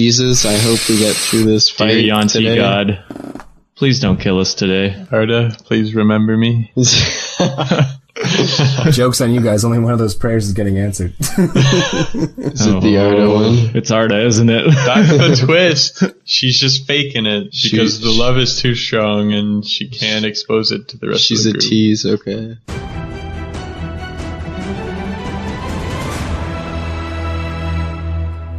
Jesus, I hope we get through this fight Dear Yanti today. God, please don't kill us today. Arda, please remember me. Joke's on you guys. Only one of those prayers is getting answered. Is it the Arda one? It's Arda, isn't it? That's the twist. She's just faking it because the love is too strong and she can't expose it to the rest of the group. She's a tease, okay.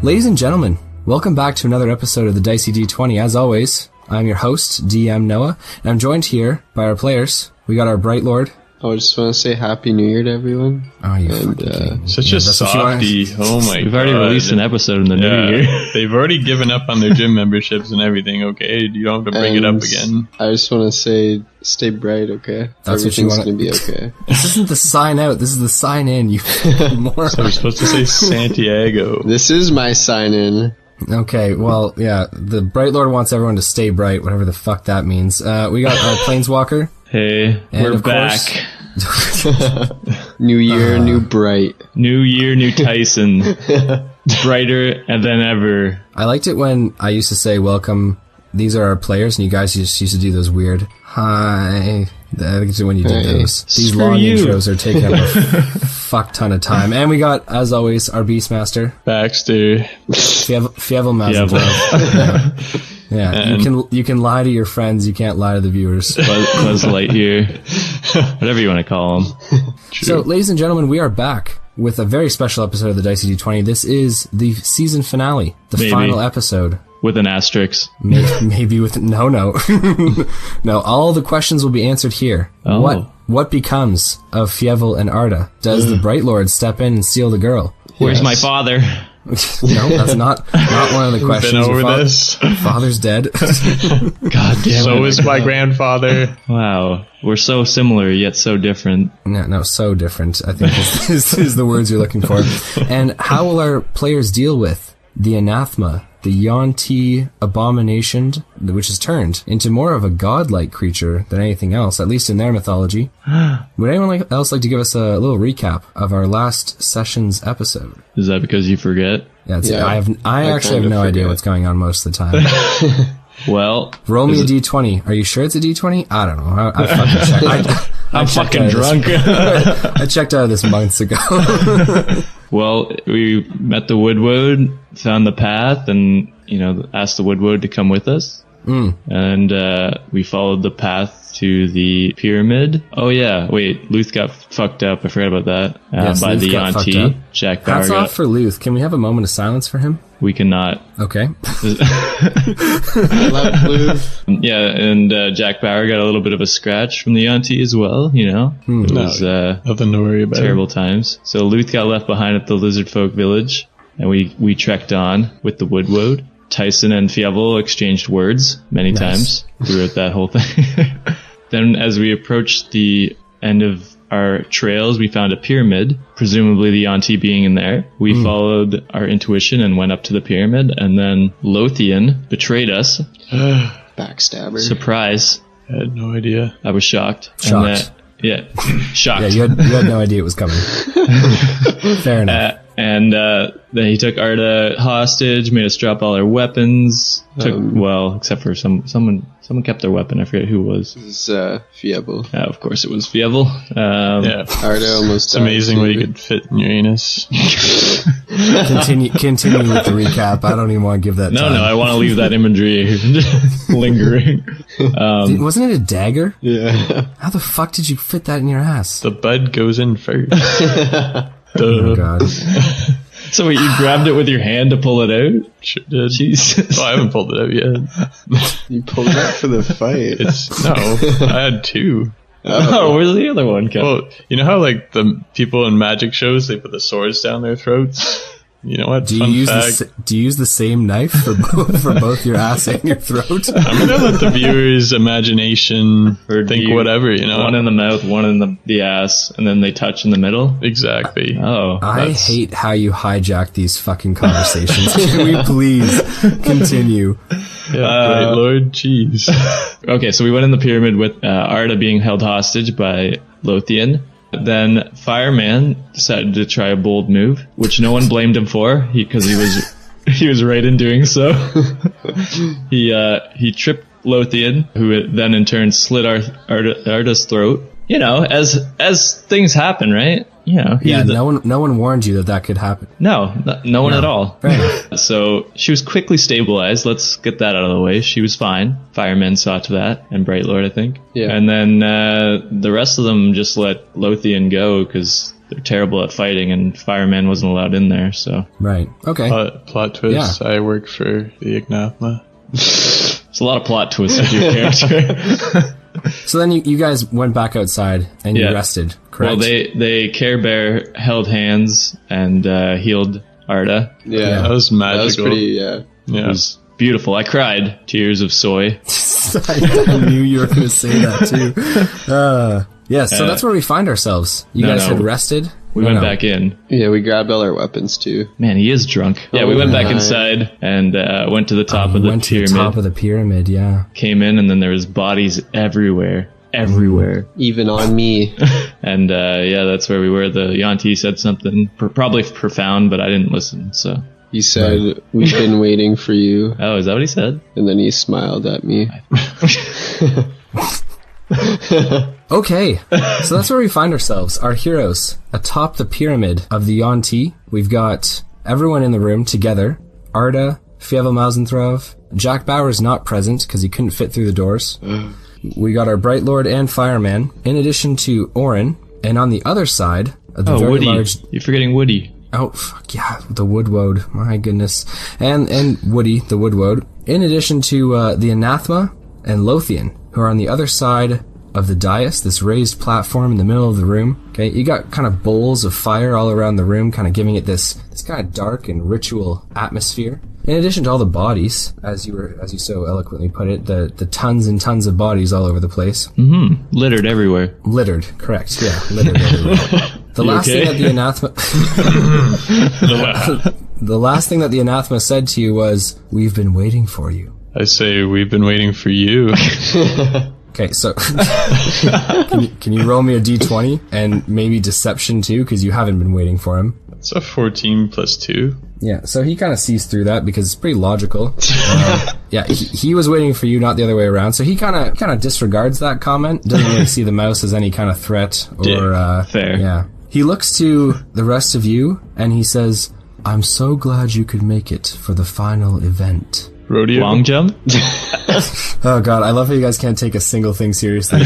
Ladies and gentlemen, welcome back to another episode of the Dicey D20. As always, I'm your host, DM Noah, and I'm joined here by our players. We got our Bright Lord. I just want to say Happy New Year to everyone. Oh, you fucking Such a softie. Oh my god. We've already released an episode in the new year. They've already given up on their gym memberships and everything, okay? You don't have to bring it up again. I just want to say, stay bright, okay? That's what you Everything's want. going to be okay. This isn't the sign out. This is the sign in, you moron. So we're supposed to say Santiago. This is my sign-in. Okay, well, yeah, the Bright Lord wants everyone to stay bright, whatever the fuck that means. We got our Planeswalker. Hey, And we're of back. course- New year, new bright. New year, new Tyson. Brighter than ever. I liked it when I used to say, welcome, these are our players, and you guys just used to do those weird, hi. I liked it when you did Hey. those. These Screw long you. intros are taking up a fuck ton of time. And we got, as always, our Beastmaster, Baxter. Fievel Mousentrouve. Yeah, And- you can lie to your friends, you can't lie to the viewers. Buzz Lightyear. Whatever you want to call him. So, ladies and gentlemen, we are back with a very special episode of the Dicey D20. This is the season finale, the Maybe. final episode. With an asterisk. Maybe with no. No, all the questions will be answered here. Oh. What becomes of Fievel and Arda? Does the Bright Lord step in and steal the girl? Where's my father? No, that's not one of the questions. Been over Your this. Father's dead. God damn So it. is my grandfather. Wow. We're so similar, yet so different. No, so different, I think is the words you're looking for. And how will our players deal with the anathema, the Yanti abomination, which is turned into more of a godlike creature than anything else, at least in their mythology? Would anyone else like to give us a little recap of our last session's episode? Is that because you forget? Yeah, I actually have kinda no idea forget. what's going on most of the time. Well, Roll me a D20. Are you sure it's a D20? I don't know. I fucking checked. I'm checked fucking out of this- drunk. I checked out of this months ago. Well, we met the Woodwode, found the path, and, asked the Woodwode to come with us. And we followed the path to the pyramid. Oh, yeah. Wait, Luth got fucked up. I forgot about that. Yes, by Luth the got fucked Yanti. up. Jack Bauer Hats off for Luth. Can we have a moment of silence for him? We cannot. Okay. I love blue. Yeah, and Jack Bauer got a little bit of a scratch from the Yanti as well, It was Nothing to worry about. terrible times. So Luth got left behind at the Lizard Folk village, and we trekked on with the Woodwode. Tyson and Fievel exchanged words many times throughout that whole thing. Then as we approached the end of our trails, we found a pyramid, presumably the Yanti being in there. We followed our intuition and went up to the pyramid, and then Lothian betrayed us. Backstabber. Surprise. I had no idea. I was shocked. Shocked. Shocked. Yeah, you had no idea it was coming. Fair enough. And then he took Arda hostage, made us drop all our weapons. Except for someone kept their weapon. I forget who it was. This is Fievel. Of course, it was Fievel. Yeah. Arda almost It's amazing what you could fit in your anus. Continue with the recap. I don't even want to give that No, time. I want to leave that imagery lingering. Wasn't it a dagger? Yeah. How the fuck did you fit that in your ass? The bud goes in first. Oh, God. So wait, you grabbed it with your hand to pull it out? Sure did. Jesus. Oh, I haven't pulled it out yet. You pulled it out for the fight. I had two. Oh, where's the other one, Ken? Well, you know how like the people in magic shows, they put the swords down their throats? You know what? Do Fun you fact. use the same knife for both your ass and your throat? I'm gonna let the viewers' imagination Or do think you- whatever, One in the mouth, one in the ass, and then they touch in the middle? Exactly. Oh. I hate how you hijack these fucking conversations. Can we please continue? Yeah, great lord, jeez. Okay, so we went in the pyramid with Arda being held hostage by Lothian. Then Fireman decided to try a bold move, which no one blamed him for, because he was he was right in doing so. He tripped Lothian, who then in turn slit Arda's throat. You know, as things happen, right? You know, Yeah, no one warned you that could happen. no one at all. Fair enough. So she was quickly stabilized. Let's get that out of the way. She was fine. Firemen saw to that, and Bright Lord, I think. Yeah. And then the rest of them just let Lothian go because they're terrible at fighting, and Fireman wasn't allowed in there. So Right. Okay. Plot twist, I work for the Ignatma. it's a lot of plot twists with your character. So then you guys went back outside and you Yeah. rested, correct? Well, they Care Bear held hands and healed Arda. Yeah. That was magical. That was pretty, yeah. It Yeah. was beautiful. I cried tears of soy. I knew you were going to say that too. Yes, so that's where we find ourselves. You guys had rested. We went back in. Yeah, we grabbed all our weapons too. Man, he is drunk. Yeah, we went back inside and went to the top of the Went to pyramid. the top of the pyramid, yeah. Came in, and then there was bodies everywhere. Even on me. And that's where we were. The Yanti said something probably profound, but I didn't listen. So He said, "We've been waiting for you." is that what he said? And then he smiled at me. Okay, so that's where we find ourselves. Our heroes atop the pyramid of the Yanti. We've got everyone in the room together. Arda, Fievel Mousentrouve. Jack Bauer's not present because he couldn't fit through the doors. We got our Bright Lord and Fireman, in addition to Orin. And on the other side, the very Woody. large... You're forgetting Woody. Oh, fuck yeah, the Woodwode. My goodness. And Woody, the Woodwode. In addition to the Anathema and Lothian, who are on the other side of the dais, this raised platform in the middle of the room. Okay, you got kind of bowls of fire all around the room, kind of giving it this kind of dark and ritual atmosphere. In addition to all the bodies, as you so eloquently put it, the tons and tons of bodies all over the place. Littered everywhere. Littered, correct, yeah, littered everywhere. The last thing that the Anathema... The last thing that the Anathema said to you was, "We've been waiting for you." I say, we've been waiting for you. Okay, so can you roll me a d20 and maybe deception too, because you haven't been waiting for him. It's a 14 plus 2. Yeah, so he kind of sees through that because it's pretty logical. Yeah, he was waiting for you, not the other way around. So he kind of disregards that comment. Doesn't really see the mouse as any kind of threat or fair. Yeah, he looks to the rest of you and he says, "I'm so glad you could make it for the final event." Rodeo? Long jump? Oh god, I love how you guys can't take a single thing seriously.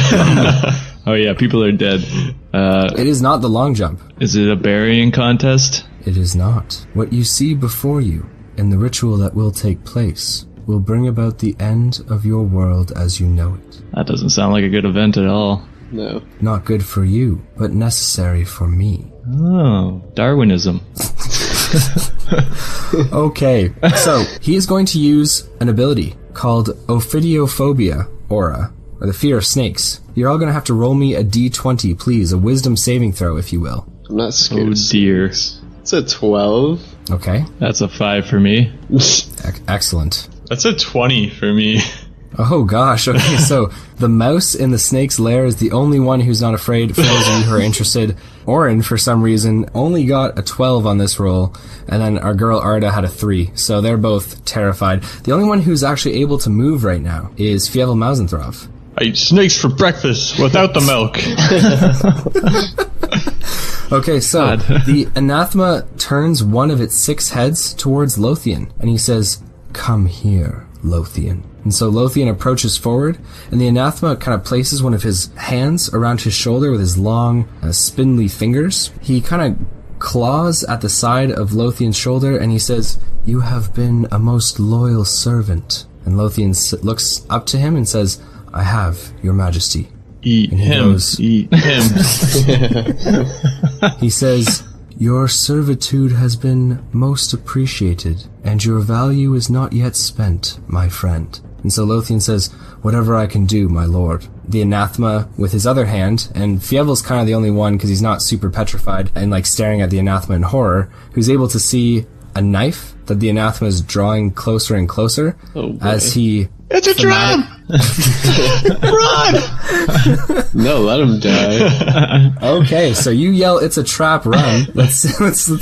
Oh yeah, people are dead. It is not the long jump. Is it a burying contest? It is not. What you see before you, in the ritual that will take place, will bring about the end of your world as you know it. That doesn't sound like a good event at all. No. Not good for you, but necessary for me. Oh, Darwinism. Okay, so he is going to use an ability called Ophidiophobia Aura, or the fear of snakes. You're all going to have to roll me a d20, please, a wisdom saving throw, if you will. I'm not scared. Oh of dear. snakes. It's a 12. Okay, That's a 5 for me. excellent. That's a 20 for me. Oh gosh, okay, so the mouse in the snake's lair is the only one who's not afraid. For those of you who are interested, Orin, for some reason, only got a 12 on this roll, and then our girl Arda had a 3, so they're both terrified. The only one who's actually able to move right now is Fievel Mousentrouve. I eat snakes for breakfast without the milk. Okay, so God. the Anathema turns one of its 6 heads towards Lothian, and he says, "Come here, Lothian." And so Lothian approaches forward, and the Anathema kind of places one of his hands around his shoulder with his long, spindly fingers. He kind of claws at the side of Lothian's shoulder, and he says, "You have been a most loyal servant." And Lothian looks up to him and says, "I have, your majesty." Eat he him. goes- Eat him. He says, "Your servitude has been most appreciated, and your value is not yet spent, my friend." And so Lothian says, "Whatever I can do, my lord." The Anathema with his other hand, and Fievel's kind of the only one because he's not super petrified and like staring at the Anathema in horror, who's able to see a knife that the Anathema is drawing closer and closer as he... It's a trap! Run! No, let him die. Okay, so you yell, "It's a trap, run." Let's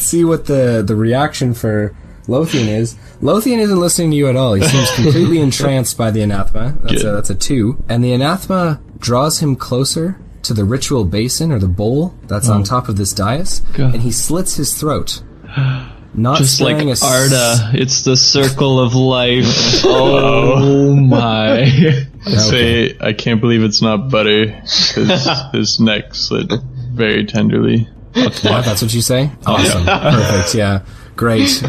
see what the reaction for Lothian is. Lothian isn't listening to you at all. He seems completely entranced by the anathema. That's a 2. And the anathema draws him closer to the ritual basin, or the bowl, that's on top of this dais, and he slits his throat. Not just like sparing Arda, it's the circle of life. Oh my. I say, I can't believe it's not butter, because his neck slit very tenderly. Yeah, that's what you say? Awesome. Perfect, yeah. Great.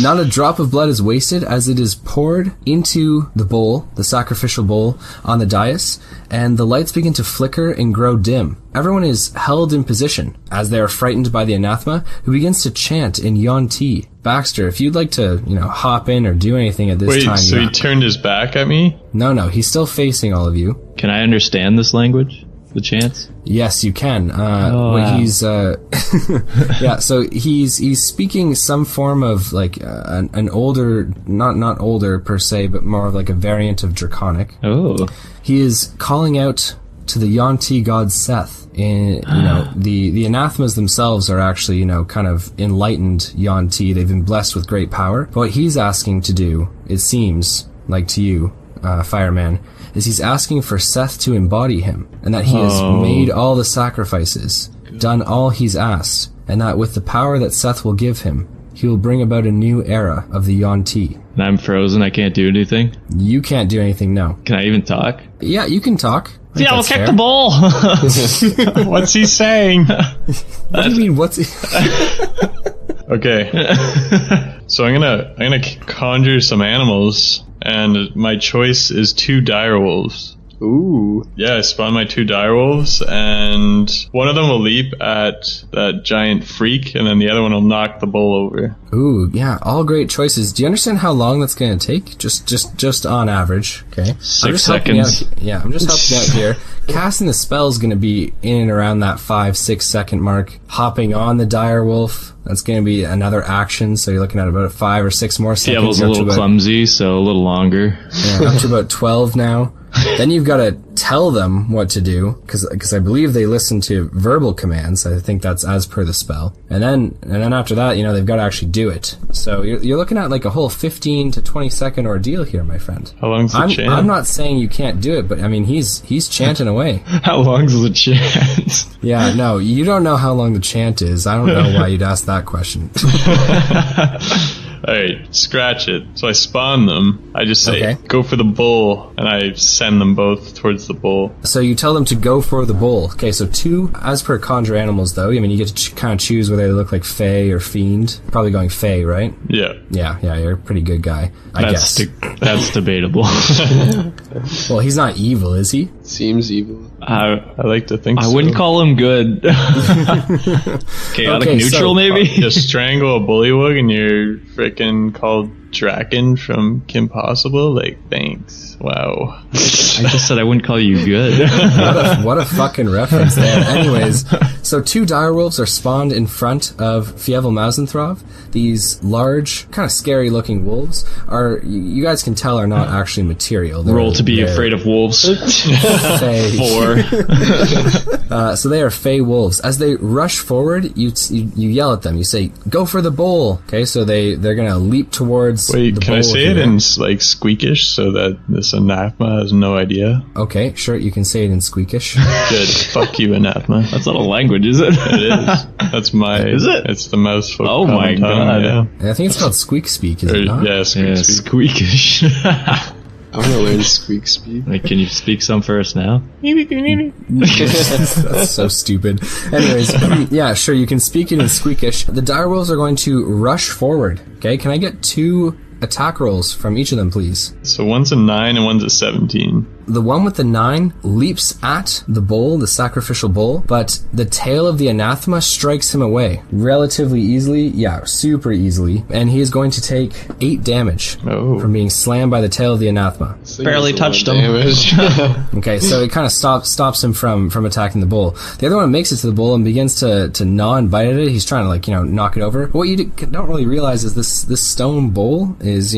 Not a drop of blood is wasted as it is poured into the bowl, the sacrificial bowl, on the dais, and the lights begin to flicker and grow dim. Everyone is held in position as they are frightened by the anathema, who begins to chant in Yuan-Ti. Baxter, if you'd like to, hop in or do anything at this time. Wait, so he turned his back at me? No, he's still facing all of you. Can I understand this language? The chants? Yes, you can. Wow. He's yeah. So he's speaking some form of like an older, not older per se, but more of like a variant of Draconic. Oh. He is calling out to the Yuan-Ti god Seth. The anathemas themselves are actually kind of enlightened Yuan-Ti. They've been blessed with great power. But what he's asking to do, it seems like to you, Fireman, is he's asking for Seth to embody him, and that he has made all the sacrifices, done all he's asked, and that with the power that Seth will give him, he will bring about a new era of the Yuan-Ti. And I'm frozen, I can't do anything? You can't do anything, no. Can I even talk? Yeah, you can talk. Yeah, I'll kick the ball! What's he saying? What do you mean, what's he... Okay. So I'm gonna conjure some animals, and my choice is 2 direwolves. Ooh. Yeah, I spawn my 2 direwolves, and one of them will leap at that giant freak, and then the other one will knock the bull over. Ooh, yeah, all great choices. Do you understand how long that's going to take? Just on average, okay? 6 seconds. I'm just helping out here. Casting the spell is going to be in and around that 5-6 second mark. Hopping on the direwolf, that's going to be another action, so you're looking at about 5 or 6 more seconds. Fievel's a little clumsy, so a little longer. Yeah, up to about 12 now. Then you've got to tell them what to do, because I believe they listen to verbal commands. I think that's as per the spell. And then after that, they've got to actually do it. So you're looking at like a whole 15 to 20 second ordeal here, my friend. How long's the chant? I'm not saying you can't do it, but I mean he's chanting away. How long's the chant? Yeah, no, you don't know how long the chant is. I don't know why you'd ask that question. Alright, scratch it. So I spawn them. I just say, Okay. Go for the bull, and I send them both towards the bull. So you tell them to go for the bull. Okay, so 2, as per conjure animals though, I mean, you get to kind of choose whether they look like Fae or Fiend. Probably going Fae, right? Yeah. Yeah, you're a pretty good guy, I guess. That's debatable. Well, he's not evil, is he? Seems evil. I like to think so. I wouldn't call him good. Chaotic neutral, maybe? Just strangle a bullywug and you're frickin' called Draken from Kim Possible? Like, thanks. Wow. I just said I wouldn't call you good. What a fucking reference there. Anyways, so 2 direwolves are spawned in front of Fievel Mousentrouve. These large, kind of scary looking wolves are, you guys can tell, are not actually material. Roll to be afraid of wolves. 4. So they are Fey wolves. As they rush forward, you yell at them. You say, "Go for the bowl." Okay, so they're gonna leap towards. Wait, the can bowl I say here. it in like Squeakish so that this anathema has no idea? Okay, sure, you can say it in Squeakish. Good. Fuck you, anathema. That's not a language, is it? It is. That's my. Is it? It's the mouse folk. Oh my common tongue, God. Yeah. And I think it's called Squeak Speak, is it not? Yeah, Yeah, squeakish. squeakish. I want to learn squeak speak. Like, can you speak some for us now? That's so stupid. Anyways, yeah, sure, you can speak it in Squeakish. The direwolves are going to rush forward. Okay, can I get 2 attack rolls from each of them, please? So one's a 9 and one's a 17. The one with the 9 leaps at the bull, the sacrificial bull, but the tail of the anathema strikes him away relatively easily. Yeah, super easily. And he is going to take 8 damage from being slammed by the tail of the anathema. Barely touched him. Okay, so it kind of stops him from attacking the bull. The other one makes it to the bull and begins to gnaw and bite at it. He's trying to, knock it over. But what you don't really realize is this stone bowl is,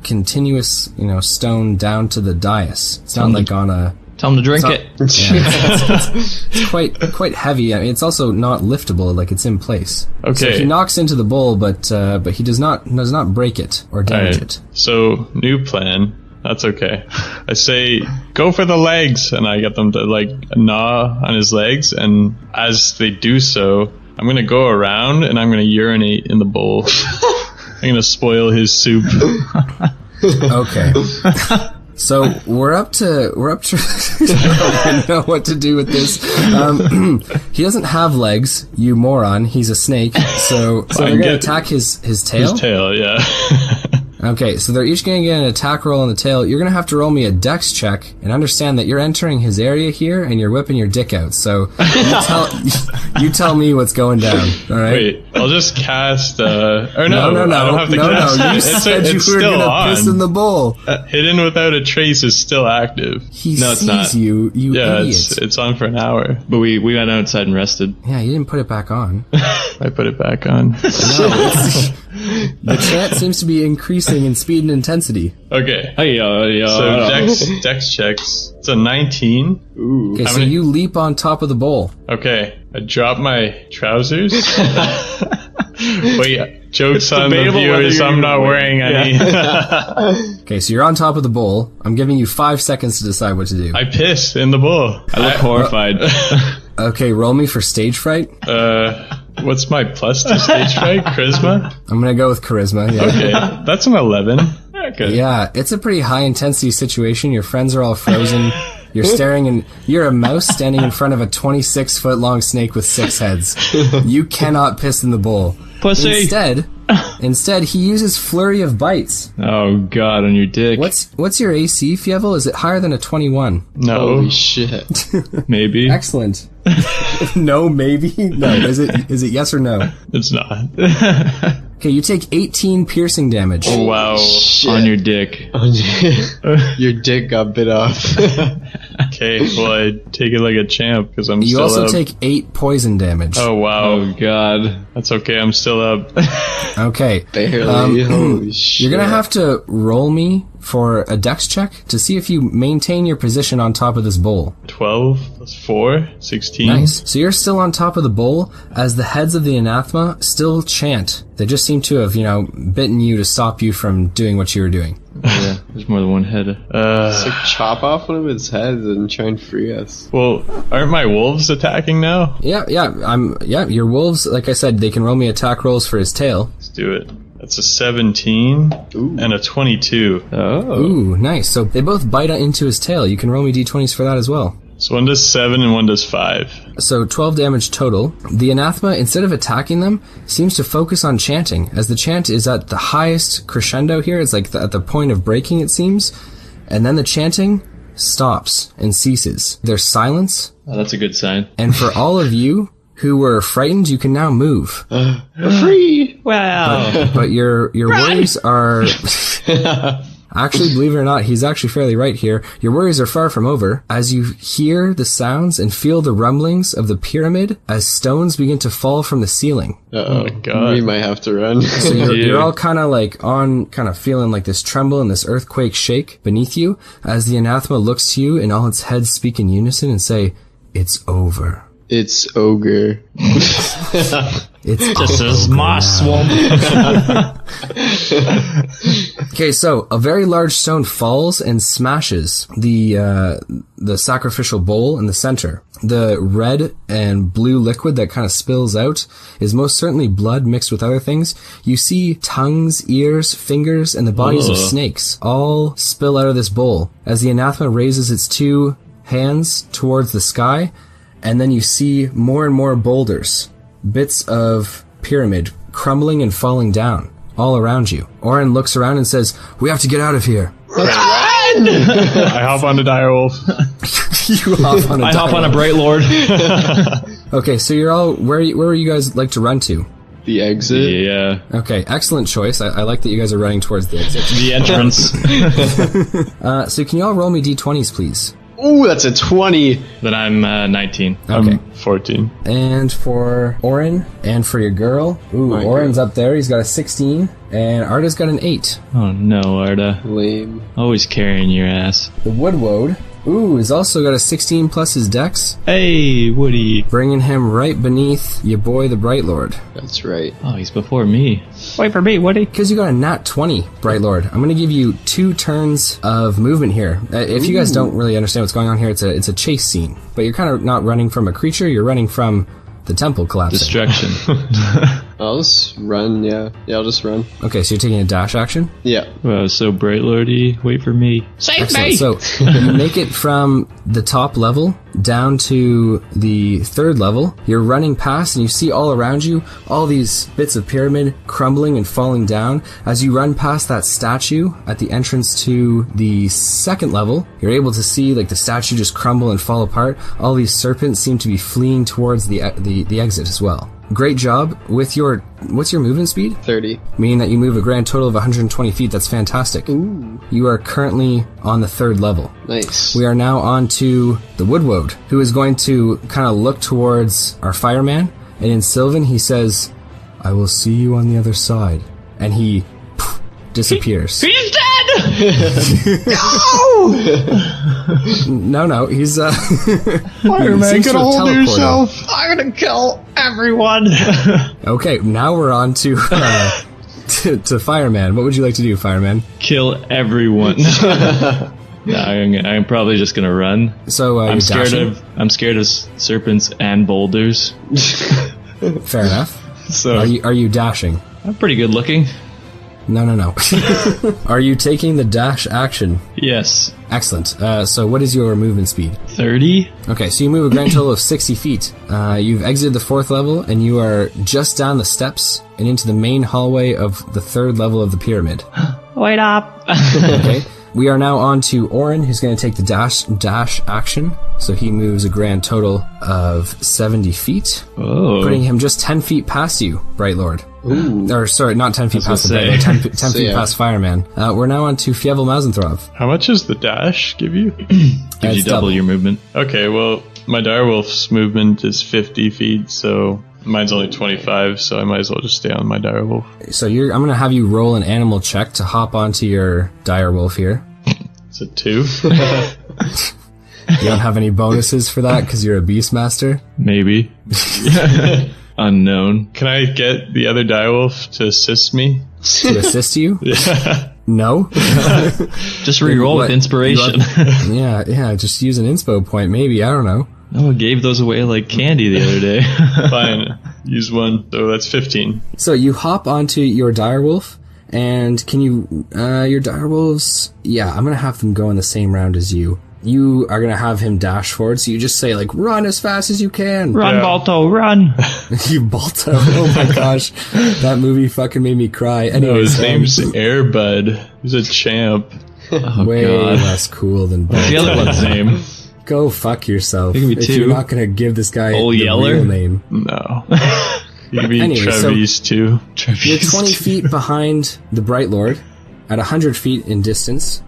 continuous, stone down to the dais. It's not like on a Tell him to drink it. It's quite heavy. I mean, it's also not liftable, like it's in place. Okay. So he knocks into the bowl, but he does not break it or damage it. So, new plan. That's okay. I say, go for the legs, and I get them to, like, gnaw on his legs, and as they do so, I'm gonna go around, and I'm gonna urinate in the bowl. I'm gonna spoil his soup. Okay. So we're up to I don't know what to do with this. He doesn't have legs, you moron. He's a snake. So they're gonna attack his tail? His tail, yeah. Okay, so they're each going to get an attack roll on the tail. You're going to have to roll me a dex check and understand that you're entering his area here and you're whipping your dick out. So you tell me what's going down, all right? Wait, I'll just cast... no, I don't have to no, cast you it. said you it's were still going to on. piss in the bowl. Hidden without a trace is still active. He No, it's sees not. you Yeah, idiot. it's on for an hour. But we went outside and rested. Yeah, you didn't put it back on. I put it back on. The chant seems to be increasing in speed and intensity. Okay. So So dex checks. It's a 19. Ooh. Okay, How so many- you leap on top of the bowl. Okay. I drop my trousers. Wait, joke's on the debatable whether viewers. you're I'm even not wearing any. Okay, so you're on top of the bowl. I'm giving you 5 seconds to decide what to do. I pissed in the bowl. I look horrified. Okay, roll me for stage fright. What's my plus to stage fright? Charisma? I'm gonna go with charisma. Yeah. Okay. That's an 11. Okay. Yeah, it's a pretty high intensity situation. Your friends are all frozen. You're staring and you're a mouse standing in front of a 26-foot long snake with 6 heads. You cannot piss in the bowl. Pussy. Instead, he uses flurry of bites. Oh god, on your dick. What's your AC, Fievel? Is it higher than a 21? No. Holy shit. Maybe. Excellent. No, maybe? No. Is it yes or no? It's not. Okay, you take 18 piercing damage. Oh, wow. Shit. On your dick. Your dick got bit off. Okay, well, I take it like a champ because I'm You still also up. take 8 poison damage. Oh, wow. Oh god. That's okay, I'm still up. Okay. Barely. Holy shit. You're gonna have to roll me for a dex check to see if you maintain your position on top of this bowl. 12 plus 4, 16. Nice. So you're still on top of the bowl as the heads of the anathema still chant. They just seem to have, bitten you to stop you from doing what you were doing. Yeah, there's more than one head. It's like chop off one of its heads and try and free us. Well, aren't my wolves attacking now? Yeah, your wolves, like I said, they can roll me attack rolls for his tail. Let's do it. That's a 17 and a 22. Oh. Ooh, nice. So they both bite into his tail. You can roll me d20s for that as well. So one does 7 and one does 5. So 12 damage total. The anathema, instead of attacking them, seems to focus on chanting, as the chant is at the highest crescendo here. It's like at the point of breaking, it seems. And then the chanting stops and ceases. There's silence, Oh, that's a good sign. and for all of you who were frightened, you can now move. Free! Wow. But your worries are... Actually, believe it or not, he's actually fairly right here. Your worries are far from over as you hear the sounds and feel the rumblings of the pyramid as stones begin to fall from the ceiling. Uh-oh. my God. We might have to run. So you're all kind of feeling like this tremble and this earthquake shake beneath you as the anathema looks to you and all its heads speak in unison and say, "It's over." It's ogre. It's This is my swamp. Okay, so a very large stone falls and smashes the sacrificial bowl in the center. The red and blue liquid that kind of spills out is most certainly blood mixed with other things. You see tongues, ears, fingers, and the bodies of snakes all spill out of this bowl as the anathema raises its 2 hands towards the sky, and then you see more and more boulders, bits of pyramid crumbling and falling down all around you. Oren looks around and says, "We have to get out of here." I hop on the direwolf. You hop on a I hop on a direwolf. Bright Lord. Okay, so you're all where you guys like to run to? The exit? Yeah. Okay, excellent choice. I like that you guys are running towards the exit. The entrance. So can you all roll me d20s, please? Ooh, that's a 20. Then I'm 19. Okay. 14. And for Oren, and for your girl. Ooh, My Oren's up there. He's got a 16, and Arda's got an 8. Oh no, Arda. Lame. Always carrying your ass. The Woodwode Ooh, he's also got a 16 plus his dex, Hey, Woody. bringing him right beneath your boy, the Bright Lord. That's right. Oh, he's before me. Wait for me, Woody. Because you got a nat 20, Bright Lord, I'm going to give you 2 turns of movement here. If you guys don't really understand what's going on here, it's a chase scene. But you're kind of not running from a creature, you're running from the temple collapsing. Distraction. I'll just run, yeah. Yeah, I'll just run. Okay, so you're taking a dash action? Yeah. Wow, so bright lordy. Wait for me. Save Excellent. me! So you make it from the top level down to the 3rd level. You're running past and you see all around you all these bits of pyramid crumbling and falling down. As you run past that statue at the entrance to the 2nd level, you're able to see like the statue just crumble and fall apart. All these serpents seem to be fleeing towards the exit as well. Great job with what's your movement speed? 30. Meaning that you move a grand total of 120 feet. That's fantastic. Ooh. You are currently on the 3rd level. Nice. We are now on to the Woodwode, who is going to kind of look towards our fireman, and in Sylvan he says, "I will see you on the other side," and he disappears. He's dead! No, he's Fireman, get a hold of yourself. I'm gonna kill everyone. Okay, now we're on to to Fireman. What would you like to do, Fireman? Kill everyone. No, I'm probably just gonna run. So I'm you're scared dashing? I'm scared of serpents and boulders. Fair enough. So Are you dashing? I'm pretty good looking. No. Are you taking the dash action? Yes. Excellent. So what is your movement speed? 30. Okay, so you move a grand total of 60 feet. You've exited the 4th level, and you are just down the steps and into the main hallway of the 3rd level of the pyramid. Wait up. Okay. We are now on to Orin, who's going to take the dash action. So he moves a grand total of 70 feet, Oh. putting him just 10 feet past you, Bright Lord. Ooh. Or, sorry, not 10 feet past the gonna Bright Lord, say. 10 feet yeah. past Fireman. We're now on to Fievel Mousentrouve. How much does the dash give you? Gives you It's double your movement. Okay, well, my direwolf's movement is 50 feet, so mine's only 25, so I might as well just stay on my direwolf. So I'm going to have you roll an animal check to hop onto your direwolf here. It's a 2. You don't have any bonuses for that because you're a Beastmaster? Maybe. Unknown. Can I get the other direwolf to assist me? To assist you? No? Just re-roll What? with inspiration. Yeah, just use an inspo point, maybe, I don't know. Noah gave those away like candy the other day. Fine, use 1, so that's 15. So you hop onto your direwolf, and can you, your direwolves, yeah, I'm gonna have them go in the same round as you. You are gonna have him dash forward, so you just say, like, run as fast as you can. Run, Yeah. Balto, run! You Balto, oh my gosh. That movie fucking made me cry. No, Anyways, his name's Airbud. He's a champ. Oh, way God. less cool than What's the Balto. other one's name? Go fuck yourself. It can be if 2. you're not gonna give this guy Old the Yeller? real name. No. You can be Anyway, so- Travis, too. You're 20 feet behind the Bright Lord, at 100 feet in distance.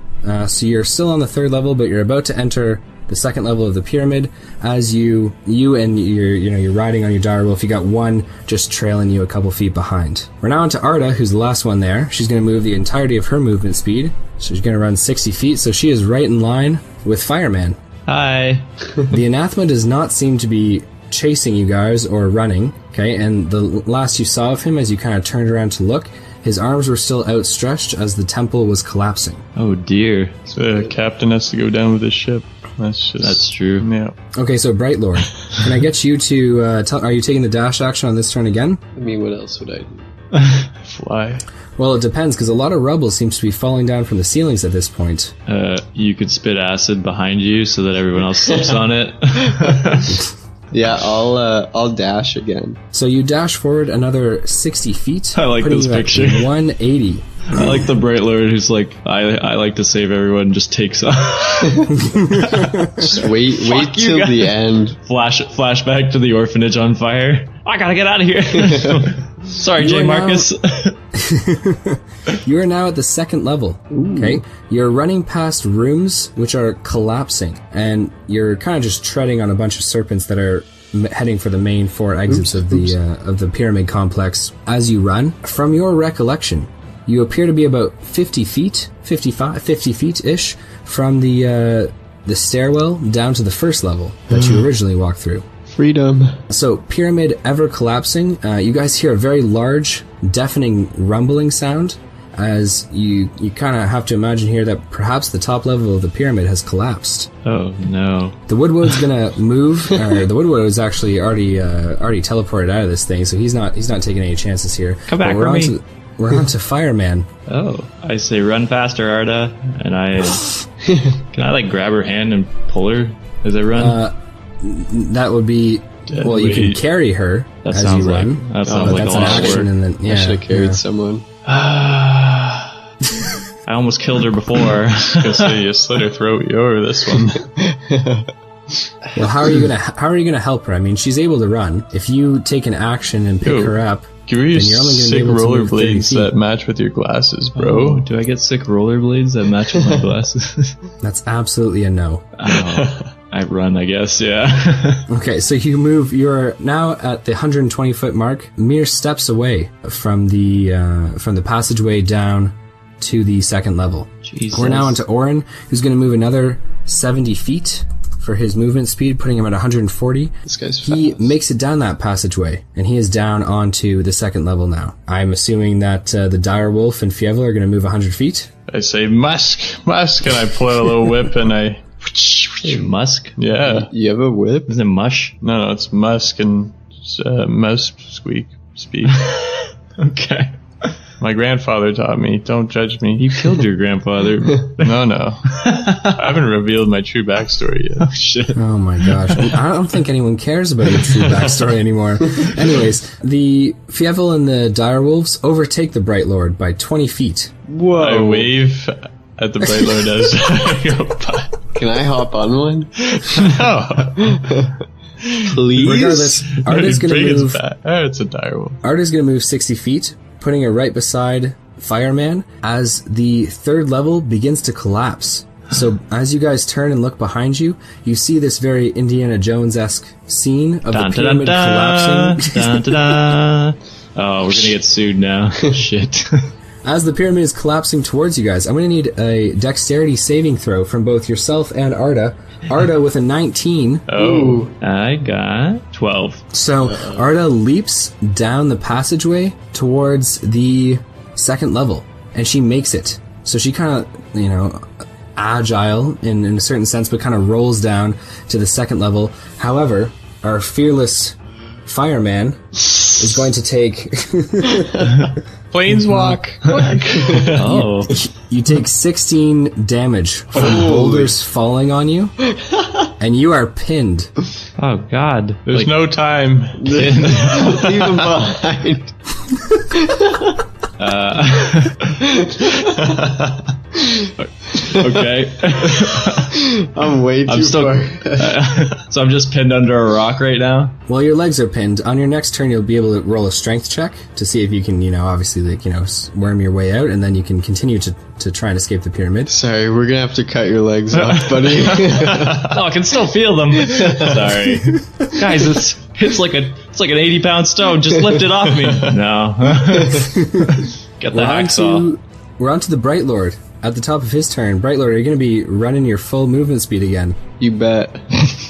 So you're still on the 3rd level, but you're about to enter the 2nd level of the pyramid. As you and you're riding on your direwolf. You got one just trailing you a couple feet behind. We're now on to Arda, who's the last one there. She's going to move the entirety of her movement speed. So she's going to run 60 feet. So she is right in line with Fireman. Hi. The anathema does not seem to be chasing you guys or running. Okay, and the last you saw of him, as you kind of turned around to look, his arms were still outstretched as the temple was collapsing. Oh dear. So the captain has to go down with his ship. That's true. Yeah. Okay, so Bright Lord, can I get you to are you taking the dash action on this turn again? I mean, what else would I do? Fly. Well, it depends, because a lot of rubble seems to be falling down from the ceilings at this point. You could spit acid behind you so that everyone else slips on it. Yeah, I'll dash again. So you dash forward another 60 feet. I like putting this you at picture. 180. I like the Bright Lord who's like, I like to save everyone, and just takes off. Just wait Fuck you till guys. the end. Flashback to the orphanage on fire. I gotta get out of here. Sorry, You J. are now- Marcus. You are now at the 2nd level. Okay, you're running past rooms which are collapsing, and you're kind of just treading on a bunch of serpents that are heading for the main 4 exits of the pyramid complex. As you run, from your recollection, you appear to be about 50 feet, 50 feet-ish from the the stairwell down to the first level that you originally walked through. Freedom. So, pyramid ever collapsing, you guys hear a very large, deafening rumbling sound as you kind of have to imagine here that perhaps the top level of the pyramid has collapsed. Oh, no. The Woodwood's gonna move, or the Woodwood is actually already teleported out of this thing, so he's not taking any chances here. Come back But for me. We're on to Fireman. Oh, I say run faster, Arda, and I... Can I, grab her hand and pull her as I run? That would be... Well, you can carry her That as sounds you like- run. that sounds like that's a an lot of action, work. and then I should have carried someone. I almost killed her before. I was gonna say you slit her throat. You over this one. Well, how are you gonna help her? I mean, she's able to run. If you take an action and pick Yo, her up, Give her your then you're only gonna be sick able to move 30 rollerblades feet. that match with your glasses, bro. Oh, do I get sick rollerblades that match with my glasses? that's absolutely a no. Oh, I run, I guess, yeah. Okay, so you move. You're now at the 120-foot mark, mere steps away from the passageway down to the second level. Jesus. We're now onto Orin, who's going to move another 70 feet for his movement speed, putting him at 140. This guy's He fast. makes it down that passageway, and he is down onto the second level now. I'm assuming that the Dire Wolf and Fievel are going to move 100 feet. I say musk, and I pull out a little whip and I. Hey, musk? Yeah. You have a whip? Isn't it mush? No, it's musk and mouse speak. Okay. My grandfather taught me. Don't judge me. You killed your grandfather. No. I haven't revealed my true backstory yet. Shit. Oh my gosh. I don't think anyone cares about your true backstory anymore. Anyways, the Fievel and the Dire Wolves overtake the Bright Lord by 20 feet. Whoa. I wave at the Bright Lord as I go by. Can I hop on one? No. Please? Regardless, Arda's going to move. It's a direwolf. Arda's going to move 60 feet, putting her right beside Fireman as the third level begins to collapse. So as you guys turn and look behind you, you see this very Indiana Jones-esque scene of the pyramid collapsing. Oh, we're gonna get sued now. Shit. As the pyramid is collapsing towards you guys, I'm going to need a dexterity saving throw from both yourself and Arda. Arda with a 19. Oh, I got 12. So Arda leaps down the passageway towards the second level, and she makes it. So she kind of, agile in a certain sense, but kind of rolls down to the second level. However, our fearless fireman is going to take... Planeswalk. Oh. You take 16 damage from boulders falling on you, and you are pinned. Oh, God. There's no time. Leave him behind. Okay. I'm way too far. So I'm just pinned under a rock right now? While your legs are pinned, on your next turn you'll be able to roll a strength check to see if you can, obviously, worm your way out, and then you can continue to try and escape the pyramid. Sorry, we're gonna have to cut your legs off, buddy. Oh, I can still feel them. Sorry. Guys, it's like an 80-pound stone. Just lift it off me. No. Get the hacksaw. We're on to the Bright Lord. At the top of his turn, Bright Lord, are you going to be running your full movement speed again? You bet.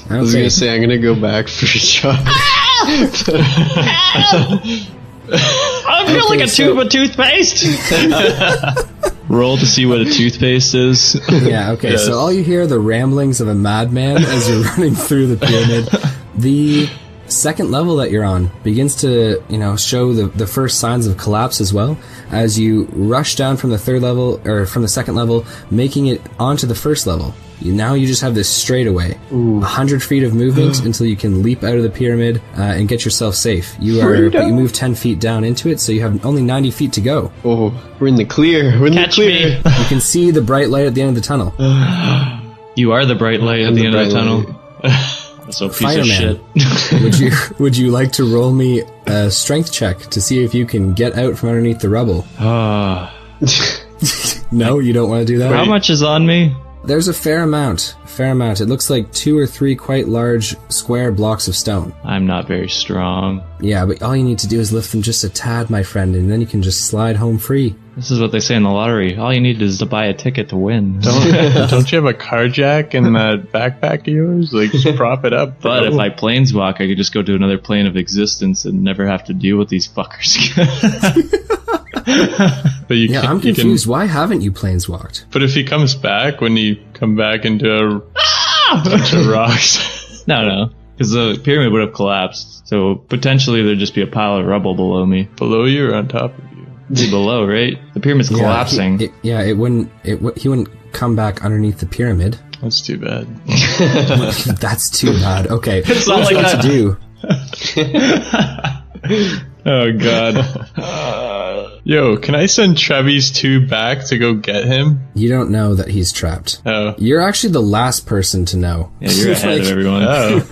I was gonna say I'm gonna go back for a shot. I feel like a tube of toothpaste. Roll to see what a toothpaste is. Yeah, okay, Yes. so all you hear are the ramblings of a madman as you're running through the pyramid. The second level that you're on begins to, show the first signs of collapse as well, as you rush down from the third level, or from the second level, making it onto the first level. Now you just have this straightaway. 100 feet of movement until you can leap out of the pyramid and get yourself safe. But you move 10 feet down into it, so you have only 90 feet to go. Oh, we're in the clear. We're in Catch the clear. me. You can see the bright light at the end of the tunnel. You are the bright light at the end of the bright tunnel. That's a piece Fireman. of shit. Would you like to roll me a strength check to see if you can get out from underneath the rubble? No, you don't want to do that? How much is on me? There's a fair amount. It looks like 2 or 3 quite large square blocks of stone. I'm not very strong. Yeah, but all you need to do is lift them just a tad, my friend, and then you can just slide home free. This is what they say in the lottery. All you need is to buy a ticket to win. Don't you have a carjack in that backpack of yours? Like, just prop it up. But if I planeswalk, I could just go to another plane of existence and never have to deal with these fuckers. But I'm confused. Why haven't you planeswalked? But if he comes back, when you come back into a bunch of rocks. No. Because the pyramid would have collapsed. So potentially there'd just be a pile of rubble below me. Below you or on top of you? Be below, right? The pyramid's collapsing. He wouldn't come back underneath the pyramid. That's too bad. That's too bad. Okay. It's not like what to do. Oh, God. Yo, can I send Trevi's 2 back to go get him? You don't know that he's trapped. Oh. You're actually the last person to know. Yeah, you're ahead of everyone. Oh.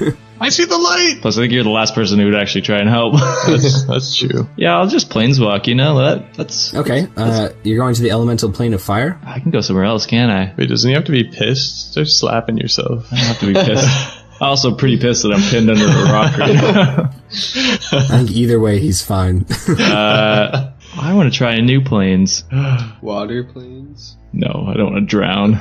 I see the light! Plus, I think you're the last person who would actually try and help. That's true. Yeah, I'll just planeswalk, that's... Okay, you're going to the elemental plane of fire? I can go somewhere else, can't I? Wait, doesn't he have to be pissed? Start slapping yourself. I don't have to be pissed. I'm also pretty pissed that I'm pinned under a rock right now. I think either way, he's fine. I want to try a new planes. Water planes? No, I don't want to drown.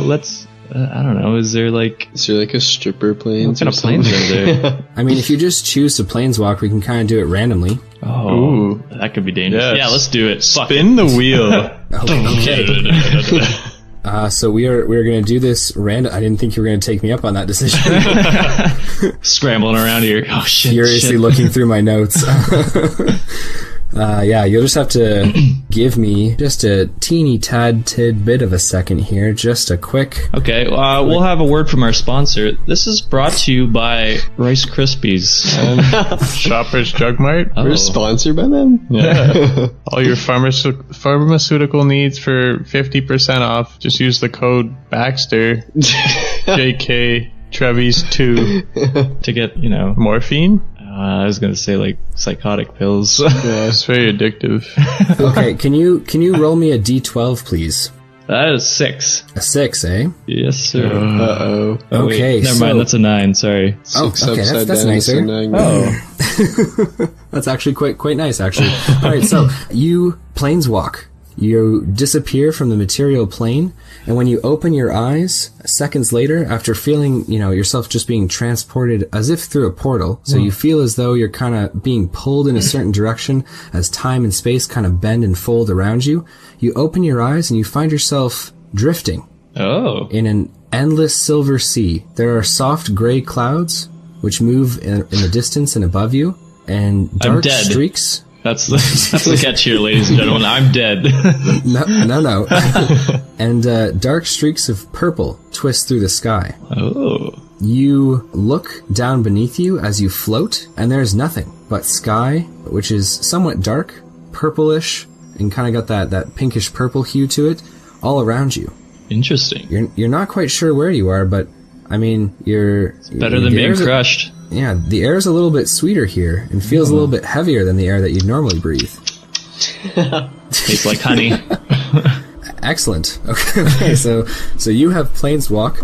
Let's... I don't know, is there a stripper plane? What kind of planes are there? I mean, if you just choose to planeswalk, we can kind of do it randomly. Oh, ooh, that could be dangerous. Yes. Yeah, let's do it. Spin the wheel. Okay. So we're going to do this random. I didn't think you were going to take me up on that decision. Scrambling around here. Oh, shit. Furiously looking through my notes. You'll just have to give me just a teeny tidbit of a second here. Just a quick... Okay, we'll have a word from our sponsor. This is brought to you by Rice Krispies. Shoppers Drug Mart. We're sponsored by them? Yeah. All your pharmaceutical needs for 50% off. Just use the code Baxter. JK Trevi's 2. To get, morphine? I was going to say, psychotic pills. Yeah, it's very addictive. Okay, can you roll me a D12, please? That is 6. A 6, eh? Yes, sir. Uh-oh. Oh, okay, wait, never mind, that's a 9, sorry. Okay, that's nicer. Oh. That's actually quite nice, actually. Alright, so, you planeswalk. You disappear from the material plane, and when you open your eyes, seconds later, after feeling, yourself just being transported as if through a portal, so you feel as though you're kind of being pulled in a certain direction as time and space kind of bend and fold around you, you open your eyes and you find yourself drifting. Oh. In an endless silver sea. There are soft gray clouds, which move in the distance and above you, and dark streaks... That's the catch here, ladies and gentlemen. I'm dead. No. And dark streaks of purple twist through the sky. Oh. You look down beneath you as you float, and there's nothing but sky, which is somewhat dark, purplish, and kind of got that pinkish purple hue to it, all around you. Interesting. You're not quite sure where you are, but I mean, it's better than being crushed. Yeah, the air is a little bit sweeter here and feels a little bit heavier than the air that you'd normally breathe. Tastes like honey. Excellent. Okay, so you have planeswalk.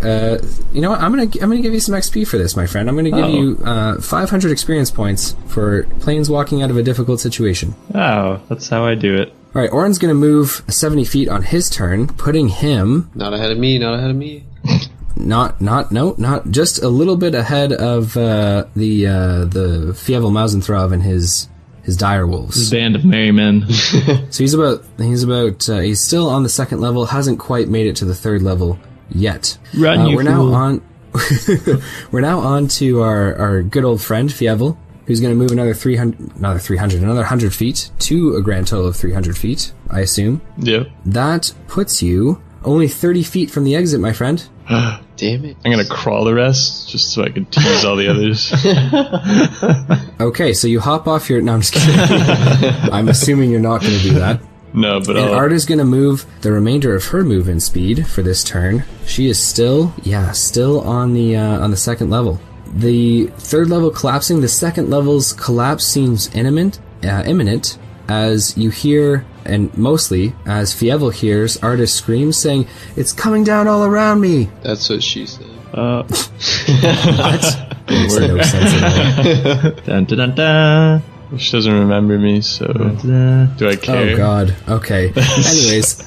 You know what? I'm gonna give you some XP for this, my friend. I'm gonna give you 500 experience points for planeswalking out of a difficult situation. Oh, that's how I do it. All right, Orin's gonna move 70 feet on his turn, putting him not ahead of me. Not just a little bit ahead of the Fievel Mousentrouve and his direwolves. His band of merry men. So he's still on the second level, hasn't quite made it to the third level yet. We're now on to our good old friend Fievel, who's going to move another 100 feet to a grand total of 300 feet, I assume. Yep. That puts you only 30 feet from the exit, my friend. Damn it. I'm gonna crawl the rest, just so I can tease all the others. Okay, so you hop off your... No, I'm just kidding. I'm assuming you're not gonna do that. No, but and Arda's gonna move the remainder of her move-in speed for this turn. She is still on the second level. The third level collapsing, the second level's collapse seems imminent, as you hear, and mostly as Fievel hears Arda scream, saying, "It's coming down all around me!" That's what she said. What? Makes no sense at all. Dun, dun, dun, dun. She doesn't remember me, so do I care? Oh God. Okay. Anyways,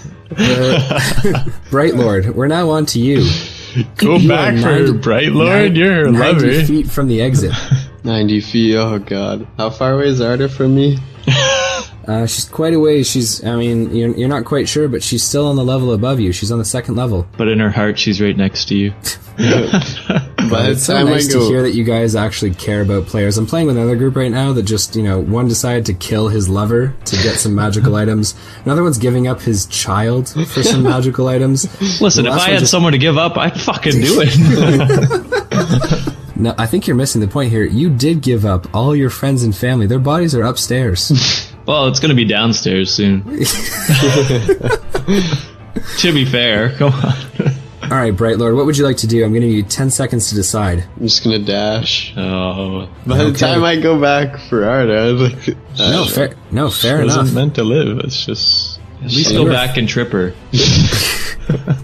Bright Lord, we're now on to you. Go You back are for 90 Bright Lord. You're her 90 lover. feet from the exit. 90 feet, oh god. How far away is Arda from me? She's quite a ways. You're not quite sure, but she's still on the level above you. She's on the second level. But in her heart, she's right next to you. By the It's so time nice I to go, hear that you guys actually care about players. I'm playing with another group right now that just, one decided to kill his lover to get some magical items. Another one's giving up his child for some magical items. Listen, The if last I one had someone to give up, I'd fucking do it. No, I think you're missing the point here. You did give up all your friends and family. Their bodies are upstairs. Well, it's going to be downstairs soon. To be fair, come on. All right, Bright Lord, what would you like to do? I'm going to give you 10 seconds to decide. I'm just gonna dash. Oh, By the time I go back for Arda, like, Fair She enough. wasn't meant to live. It's just... at least go back and trip her.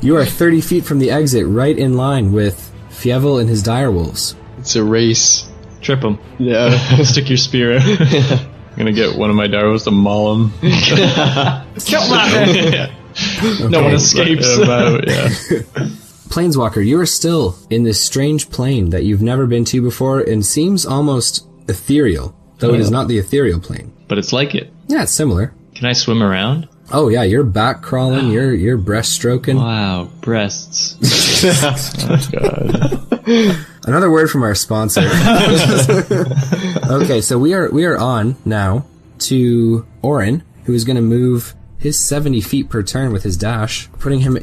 You are 30 feet from the exit, right in line with Fievel and his direwolves. it's a race. Trip him. Yeah. Stick your spear out. I'm gonna get one of my Darwos to maul him. Kill him! No one escapes. Yeah. Planeswalker, you are still in this strange plane that you've never been to before and seems almost ethereal, though it is not the ethereal plane. But it's like it. Yeah, it's similar. Can I swim around? Oh yeah, you're back crawling, you're breaststroking. Wow, breasts. God. Another word from our sponsor. Okay, so we are on now to Orin, who is going to move his 70 feet per turn with his dash, putting him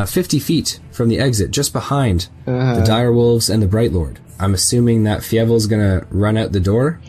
50 feet from the exit, just behind the direwolves and the Bright Lord. I'm assuming that Fievel's going to run out the door.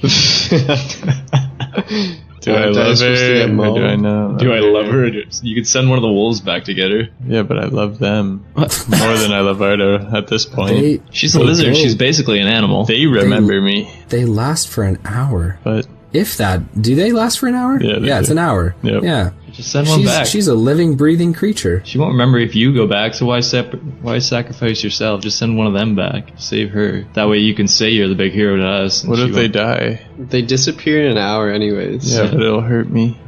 Do I love her? Or do I know? Do I love her? You could send one of the wolves back to get her. Yeah, but I love them more than I love Arda at this point. She's a lizard. She's basically an animal. They remember me, They last for an hour. but If that. Do they last for an hour? Yeah, they it's do. an hour. Yep. Yeah. Just send one back. She's a living, breathing creature. She won't remember if you go back, so why sacrifice yourself? Just send one of them back. Save her. That way you can say you're the big hero to us. and what she if they won't. die? They disappear in an hour anyways. Yeah, but it'll hurt me.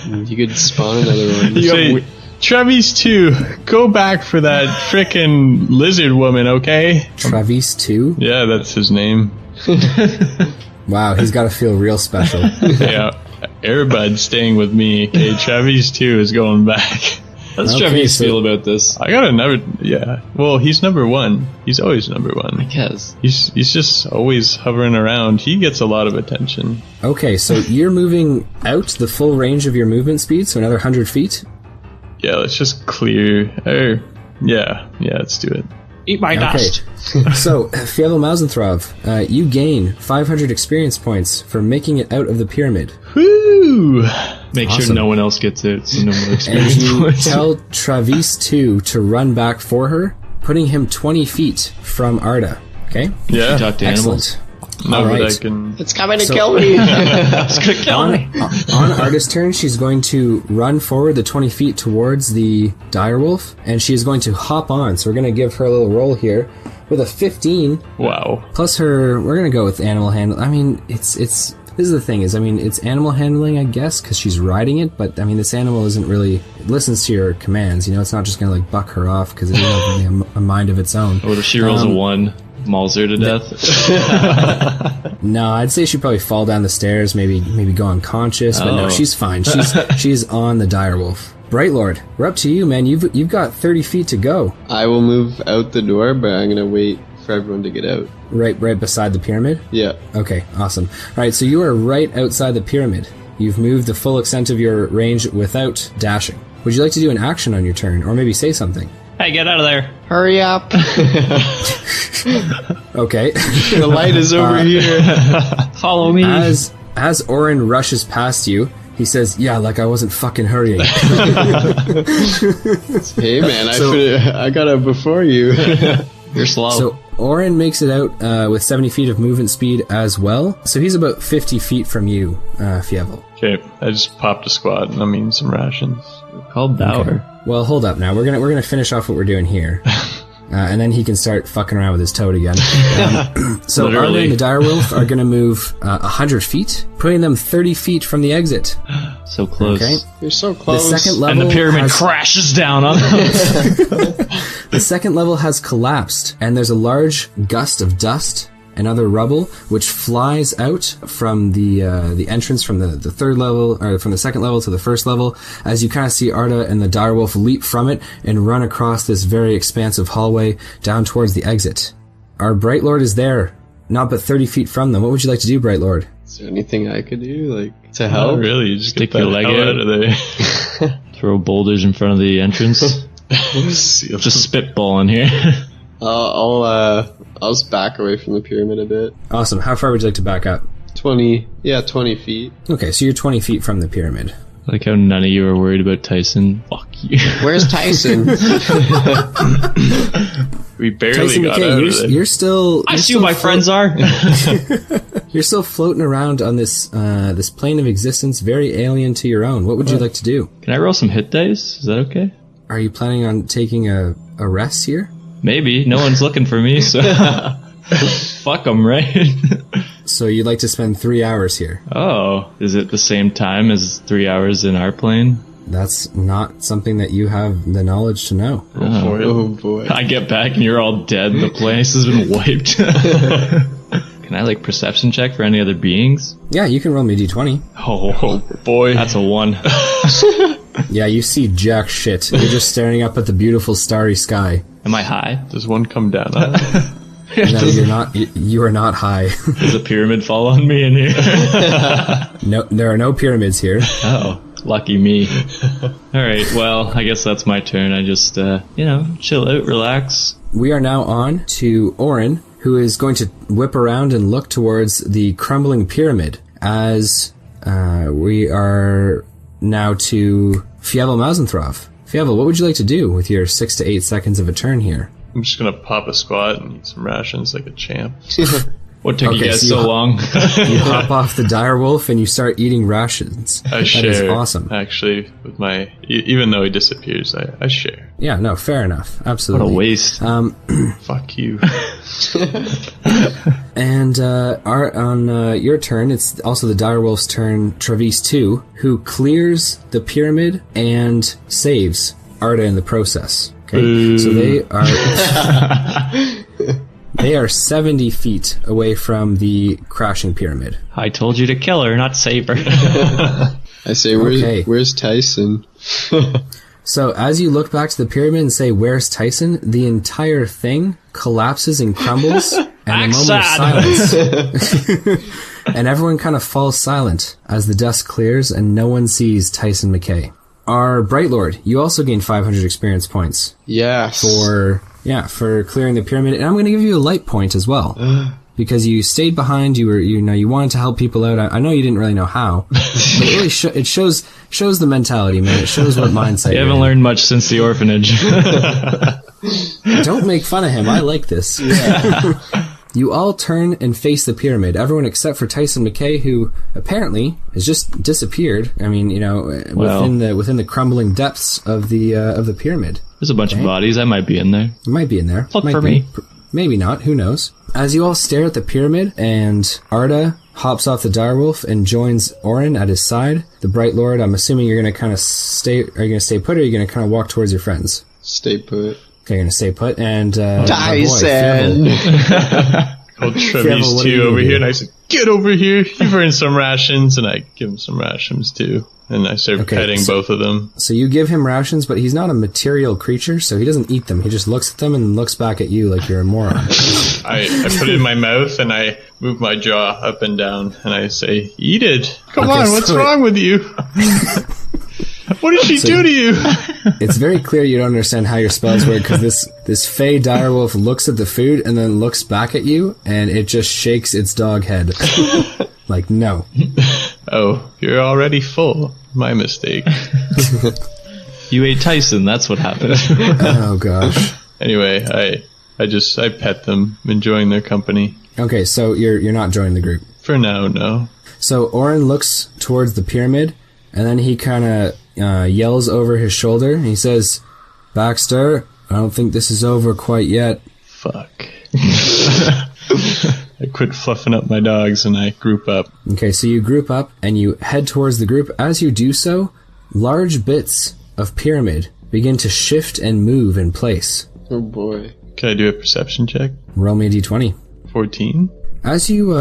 You could spawn another one. Say, Travis 2, go back for that frickin' lizard woman, okay? Travis 2? Yeah, that's his name. Wow, he's got to feel real special. Yeah, Airbud's staying with me. Okay, Travis 2 is going back. How does Okay, Travis so- feel about this? I got another. Yeah. Well, he's number one. He's always number I one. guess. He's just always hovering around. He gets a lot of attention. Okay, so you're moving out the full range of your movement speed, so another 100 feet? Yeah, let's just clear. Yeah, let's do it. Eat my dust. So, Fievel Mousentrouve, you gain 500 experience points for making it out of the pyramid. Woo! Make Awesome. sure no one else gets it, so no more And experience you points. tell Travis 2 to run back for her, putting him 20 feet from Arda. Okay? Yeah. Talk to animals. Excellent. No, All but right. I can. It's coming to So- kill me. It's gonna kill me. On Arda's turn, she's going to run forward the 20 feet towards the direwolf, and she is going to hop on. So we're going to give her a little roll here with a 15 Wow. plus her. We're going to go with animal handling. I mean, it's. This is the thing is, I mean, it's animal handling, I guess, because she's riding it. But I mean, this animal isn't really. It listens to your commands. You know, it's not just going to like buck her off because it doesn't have really a mind of its own. What if she rolls a 1? Mauls her to death. No, I'd say she'd probably fall down the stairs, maybe go unconscious, but no, Oh. she's fine. She's on the direwolf. Bright Lord, we're up to you, man. You've got 30 feet to go. I will move out the door, but I'm gonna wait for everyone to get out. Right beside the pyramid? Yeah. Okay, awesome. Alright, so you are right outside the pyramid. You've moved the full extent of your range without dashing. Would you like to do an action on your turn, or maybe say something? Hey, get out of there. Hurry up. Okay. The light is over here. Follow me. As Orin rushes past you, he says, "Yeah, like I wasn't fucking hurrying." Hey man, I got out before you. You're slow. So Orin makes it out with 70 feet of movement speed as well. So he's about 50 feet from you, Fievel. Okay, I just popped a squat and some rations. Called Dower. Well, hold up now. We're gonna finish off what we're doing here. And then he can start fucking around with his toad again. So Arda Literally. and the direwolf are going to move 100 feet, putting them 30 feet from the exit. So close. Okay. You're so The close. second level And the pyramid has, crashes down on them. the second level has collapsed, and there's a large gust of dust and other rubble which flies out from the entrance from the third level, or from the second level to the first level, as you kind of see Arda and the direwolf leap from it and run across this very expansive hallway down towards the exit. Our Bright Lord is there, not but 30 feet from them. What would you like to do, Bright Lord? Is there anything I could do, like, to Oh, help? really? You just Stick get your that leg hell out. out of there. Throw boulders in front of the entrance. Just spitballing here. I'll just back away from the pyramid a bit. Awesome. How far would you like to back up? 20 feet. Okay, so you're 20 feet from the pyramid. Like how none of you are worried about Tyson. Fuck you. Where's Tyson? We barely Tyson got McKay, out of there. you're still... I you're see who still my friends are. You're still floating around on this this plane of existence, very alien to your own. What would you like to do? Can I roll some hit dice? Is that okay? Are you planning on taking a rest here? Maybe. No one's looking for me, so... Fuck them, right? So you'd like to spend 3 hours here? Oh, is it the same time as 3 hours in our plane? That's not something that you have the knowledge to know. Roll for it. Oh boy. I get back and you're all dead. The place has been wiped. Can I, like, perception check for any other beings? Yeah, you can roll me a d20. Oh, Boy. that's a 1. Yeah, you see jack shit. You're just staring up at the beautiful starry sky. Am I high? Does one come down on it? No, you're not. You are not high. Does a pyramid fall on me in here? No, there are no pyramids here. Oh, lucky me. Alright, well, I guess that's my turn. I just, chill out, relax. We are now on to Orin, who is going to whip around and look towards the crumbling pyramid, as we are now to Fievel Mousentrouve. Fievel, what would you like to do with your 6 to 8 seconds of a turn here? I'm just gonna pop a squat and eat some rations like a champ. What took you Okay, guys so so long? You hop off the direwolf and you start eating rations. I That share. is awesome. Actually, with my... Even though he disappears, I share. Yeah, no, fair enough. What a Absolutely. waste. Fuck you. And on your turn, it's also the direwolf's turn, Travis 2, who clears the pyramid and saves Arda in the process. Okay, so they are 70 feet away from the crashing pyramid. I told you to kill her, not save her. I say, Okay. where's Tyson? So as you look back to the pyramid and say, "Where's Tyson?" the entire thing collapses and crumbles, and a moment of silence. And everyone kind of falls silent as the dust clears and no one sees Tyson McKay. Our Bright Lord, you also gain 500 experience points Yes. for clearing the pyramid, and I'm going to give you a light point as well. Because you stayed behind, you wanted to help people out. I know you didn't really know how, but it really it shows the mentality, man. It shows what mindset. You you're haven't in. learned much since the orphanage. Don't make fun of him. I like this. You all turn and face the pyramid. Everyone except for Tyson McKay, who apparently has just disappeared. I mean, within the crumbling depths of the pyramid. There's a bunch of bodies. I might be in there. It might be in there. Look Might for be. me. Maybe not. Who knows? As you all stare at the pyramid, and Arda hops off the direwolf and joins Orin at his side, the Bright Lord, I'm assuming you're going to kind of stay. Are you going to stay put, or are you going to kind of walk towards your friends? Stay put. Okay, you're going to stay put, and Tyson! Called Fievel, Travis what do 2 you over do? here, and I said, "Get over here! You've earned some rations," and I give him some rations too. And I start Okay, petting both of them. So you give him rations, but he's not a material creature, so he doesn't eat them. He just looks at them and looks back at you like you're a moron. I put it in my mouth and I move my jaw up and down and I say, "Eat it! Come Okay, on, what's so wrong with you? What did she do to you?" It's very clear you don't understand how your spells work, because this fey direwolf looks at the food and then looks back at you, and it just shakes its dog head. Like, no. Oh, you're already full. My mistake. You ate Tyson. That's what happened. Oh, gosh. Anyway, I pet them, enjoying their company. Okay, so you're not joining the group. For now, no. So Orin looks towards the pyramid, and then he kind of yells over his shoulder, and he says, "Baxter, I don't think this is over quite yet. Fuck. I quit fluffing up my dogs and I group up. Okay, so you group up and you head towards the group. As you do so, large bits of pyramid begin to shift and move in place. Oh boy. Can I do a perception check? Roll me a d20. 14. As you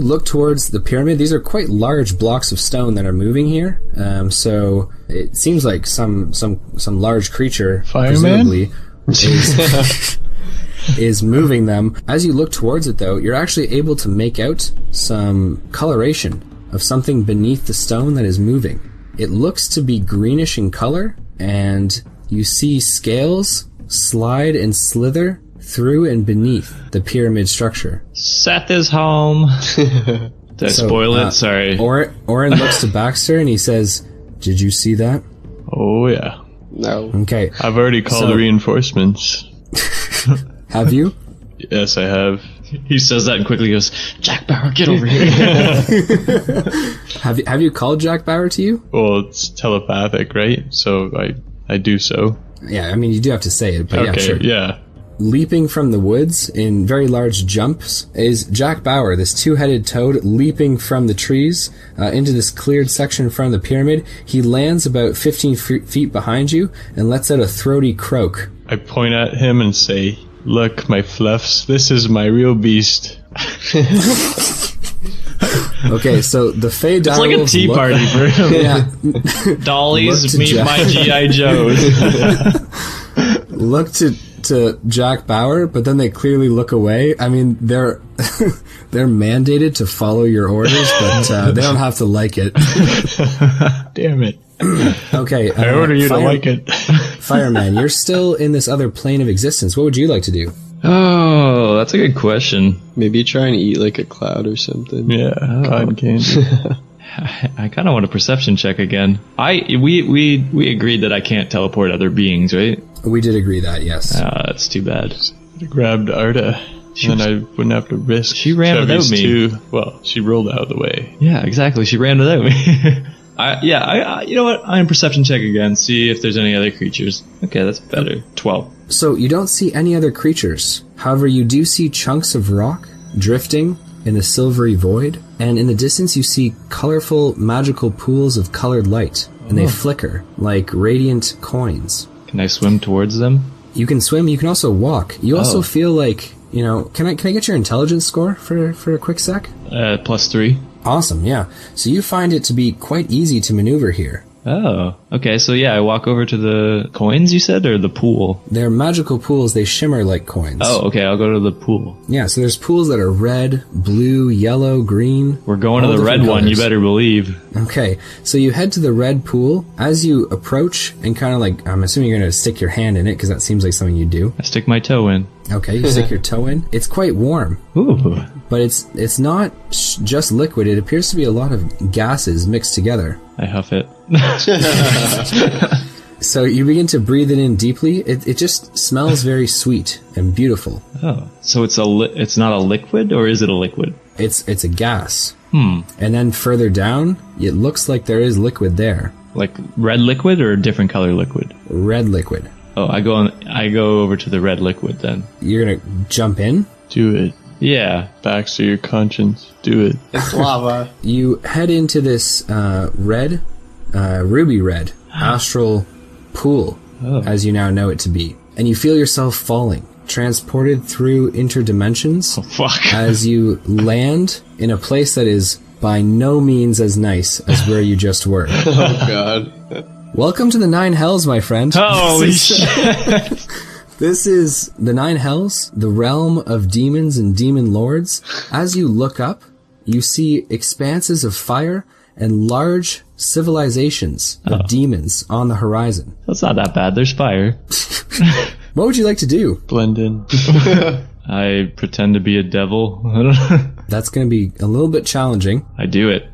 look towards the pyramid, these are quite large blocks of stone that are moving here. So it seems like some large creature, Fireman? presumably, is moving them. As you look towards it, though, you're actually able to make out some coloration of something beneath the stone that is moving. It looks to be greenish in color, and you see scales slide and slither through and beneath the pyramid structure. Seth is home. Did I spoil it? Sorry. Orin looks to Baxter and he says, "Did you see that?" Oh, yeah. No. Okay. I've already called reinforcements. Have you? Yes, I have. He says that and quickly goes, Jack Bauer, get over here. Have you called Jack Bauer to you? Well, it's telepathic, right? So I do so. Yeah, I mean, you do have to say it, but Okay, yeah, sure. yeah. Leaping from the woods in very large jumps is Jack Bauer, this two-headed toad leaping from the trees into this cleared section in front of the pyramid. He lands about 15 feet behind you and lets out a throaty croak. I point at him and say, "Look, my fluffs, this is my real beast." Okay, so the Fey It's like a direwolves tea look- party for him. Yeah, Dollies, Look to meet Jack. my G.I. Joes. look to Jack Bauer, but then they clearly look away. I mean, they're mandated to follow your orders, but they don't have to like it. Damn it. Okay, I order you to like it. Fireman, you're still in this other plane of existence. What would you like to do? Oh, that's a good question. Maybe try and eat like a cloud or something. Yeah, cotton candy. I kind of want a perception check again. We agreed that I can't teleport other beings, right? We did agree that, yes. That's too bad. I grabbed Arda, and then I wouldn't have to risk. She ran Chevy's without me. Well, she rolled out of the way. Yeah, exactly. She ran without me. I you know what? I'm perception check again. See if there's any other creatures. Okay, that's better. 12. So you don't see any other creatures. However, you do see chunks of rock drifting in the silvery void, and in the distance you see colorful magical pools of colored light, and they flicker like radiant coins. Can I swim towards them? You can swim, you can also walk. You also feel like, you know, can I get your intelligence score for a quick sec? +3. Awesome, yeah. So you find it to be quite easy to maneuver here. Oh, okay. So yeah, I walk over to the coins, you said, or the pool? They're magical pools, they shimmer like coins. Oh, okay. I'll go to the pool. Yeah, so there's pools that are red, blue, yellow, green. We're going to all the red different one, you colors. better believe. Okay, so you head to the red pool. As you approach and kind of like, I'm assuming you're going to stick your hand in it because that seems like something you do. I stick my toe in. Okay, you stick your toe in. It's quite warm, Ooh. but it's not just liquid. It appears to be a lot of gases mixed together. I huff it. So you begin to breathe it in deeply. It just smells very sweet and beautiful. Oh, so it's it's not a liquid, or is it a liquid? It's a gas. And then further down, it looks like there is liquid there. Like red liquid or a different color liquid? Red liquid. Oh, I go over to the red liquid then. You're gonna jump in. Do it. Yeah. Baxter, your conscience. Do it. It's lava. You head into this red, ruby red, astral pool, as you now know it to be. And you feel yourself falling, transported through interdimensions Oh, fuck. as you land in a place that is by no means as nice as where you just were. Oh god. Welcome to the Nine Hells, my friend. Holy shit. This is the Nine Hells, the realm of demons and demon lords. As you look up, you see expanses of fire and large civilizations of demons on the horizon. That's not that bad. There's fire. What would you like to do? Blend in. I pretend to be a devil. That's going to be a little bit challenging. I do it.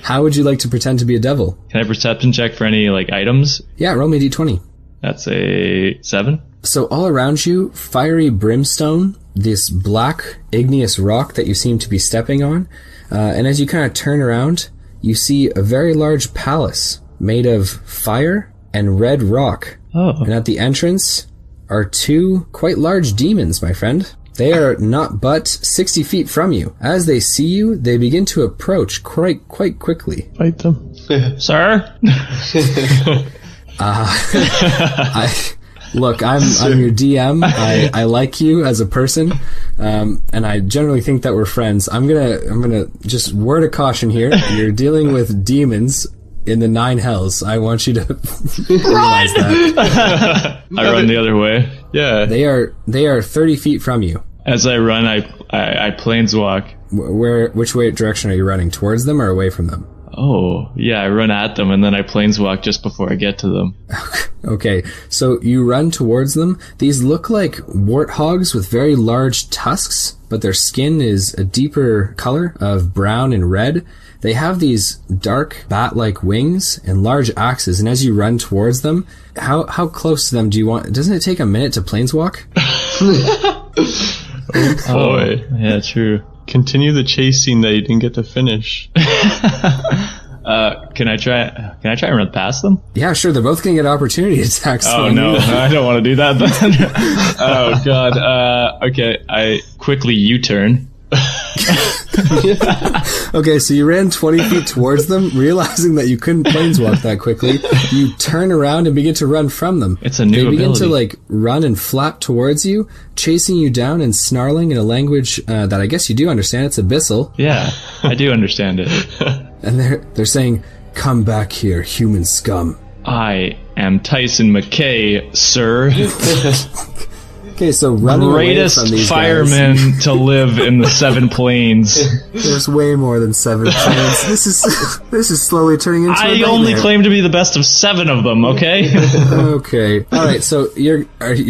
How would you like to pretend to be a devil? Can I perception check for any, like, items? Yeah, roll me a d20. That's a 7. So all around you, fiery brimstone, this black igneous rock that you seem to be stepping on. And as you kind of turn around, you see a very large palace made of fire and red rock. Oh. And at the entrance are 2 quite large demons, my friend. They are not but 60 feet from you. As they see you, they begin to approach quite quickly. Fight them. Sir? Look, I'm your DM. I like you as a person, and I generally think that we're friends. I'm gonna just word of caution here. You're dealing with demons in the 9 hells. I want you to realize that. I run the other way. Yeah. They are 30 feet from you. As I run, I planeswalk. Which direction are you running? Towards them or away from them? Oh, yeah, I run at them and then I planeswalk just before I get to them. Okay, so you run towards them. These look like warthogs with very large tusks, but their skin is a deeper color of brown and red. They have these dark bat-like wings and large axes, and as you run towards them, how close to them do you want? Doesn't it take a minute to planeswalk? Oh boy. Yeah, true. Continue the chase scene that you didn't get to finish. Can I try and run past them? Yeah, sure. They're both going to get opportunity attacks. Oh no, I don't want to do that then. Oh god. Okay, I quickly U-turn. Okay, so you ran 20 feet towards them, realizing that you couldn't planeswalk that quickly. You turn around and begin to run from them. It's a new They begin ability. to run and flap towards you, chasing you down and snarling in a language that I guess you do understand. It's abyssal. Yeah, I do understand it. And they're saying, "Come back here, human scum." I am Tyson McKay, sir. Okay, so running away Greatest from these fireman guys. to live in the 7 planes. There's way more than 7 planes. This is slowly turning into a I nightmare. only claim to be the best of 7 of them, okay? Okay. All right, so you're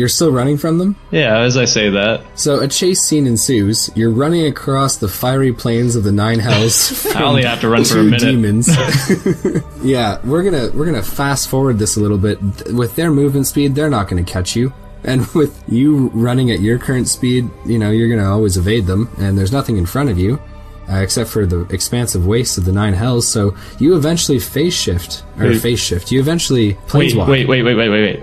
still running from them? Yeah, as I say that. So a chase scene ensues. You're running across the fiery plains of the 9 hells. I only have to run for a 2 minute. demons. Yeah, we're gonna fast forward this a little bit. With their movement speed, they're not gonna catch you. And with you running at your current speed, you're gonna always evade them, and there's nothing in front of you. Except for the expansive waste of the 9 hells, so you eventually phase shift. You eventually planeswalk. Wait.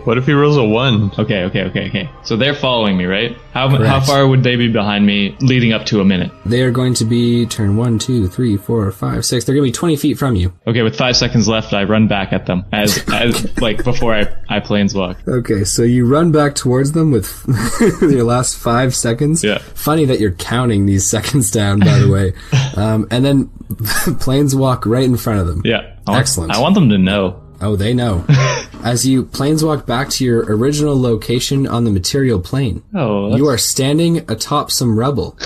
What if he rolls a 1? Okay. So they're following me, right? How Correct. far would they be behind me leading up to a minute? They are going to be turn 1, 2, 3, 4, 5, 6. They're going to be 20 feet from you. Okay, with 5 seconds left, I run back at them as before I planeswalk. Okay, so you run back towards them with your last 5 seconds. Yeah. Funny that you're counting these seconds down, by the way. And then planeswalk right in front of them. Yeah. Excellent. I want them to know. Oh, they know. As you planeswalk back to your original location on the material plane, Oh, you are standing atop some rubble.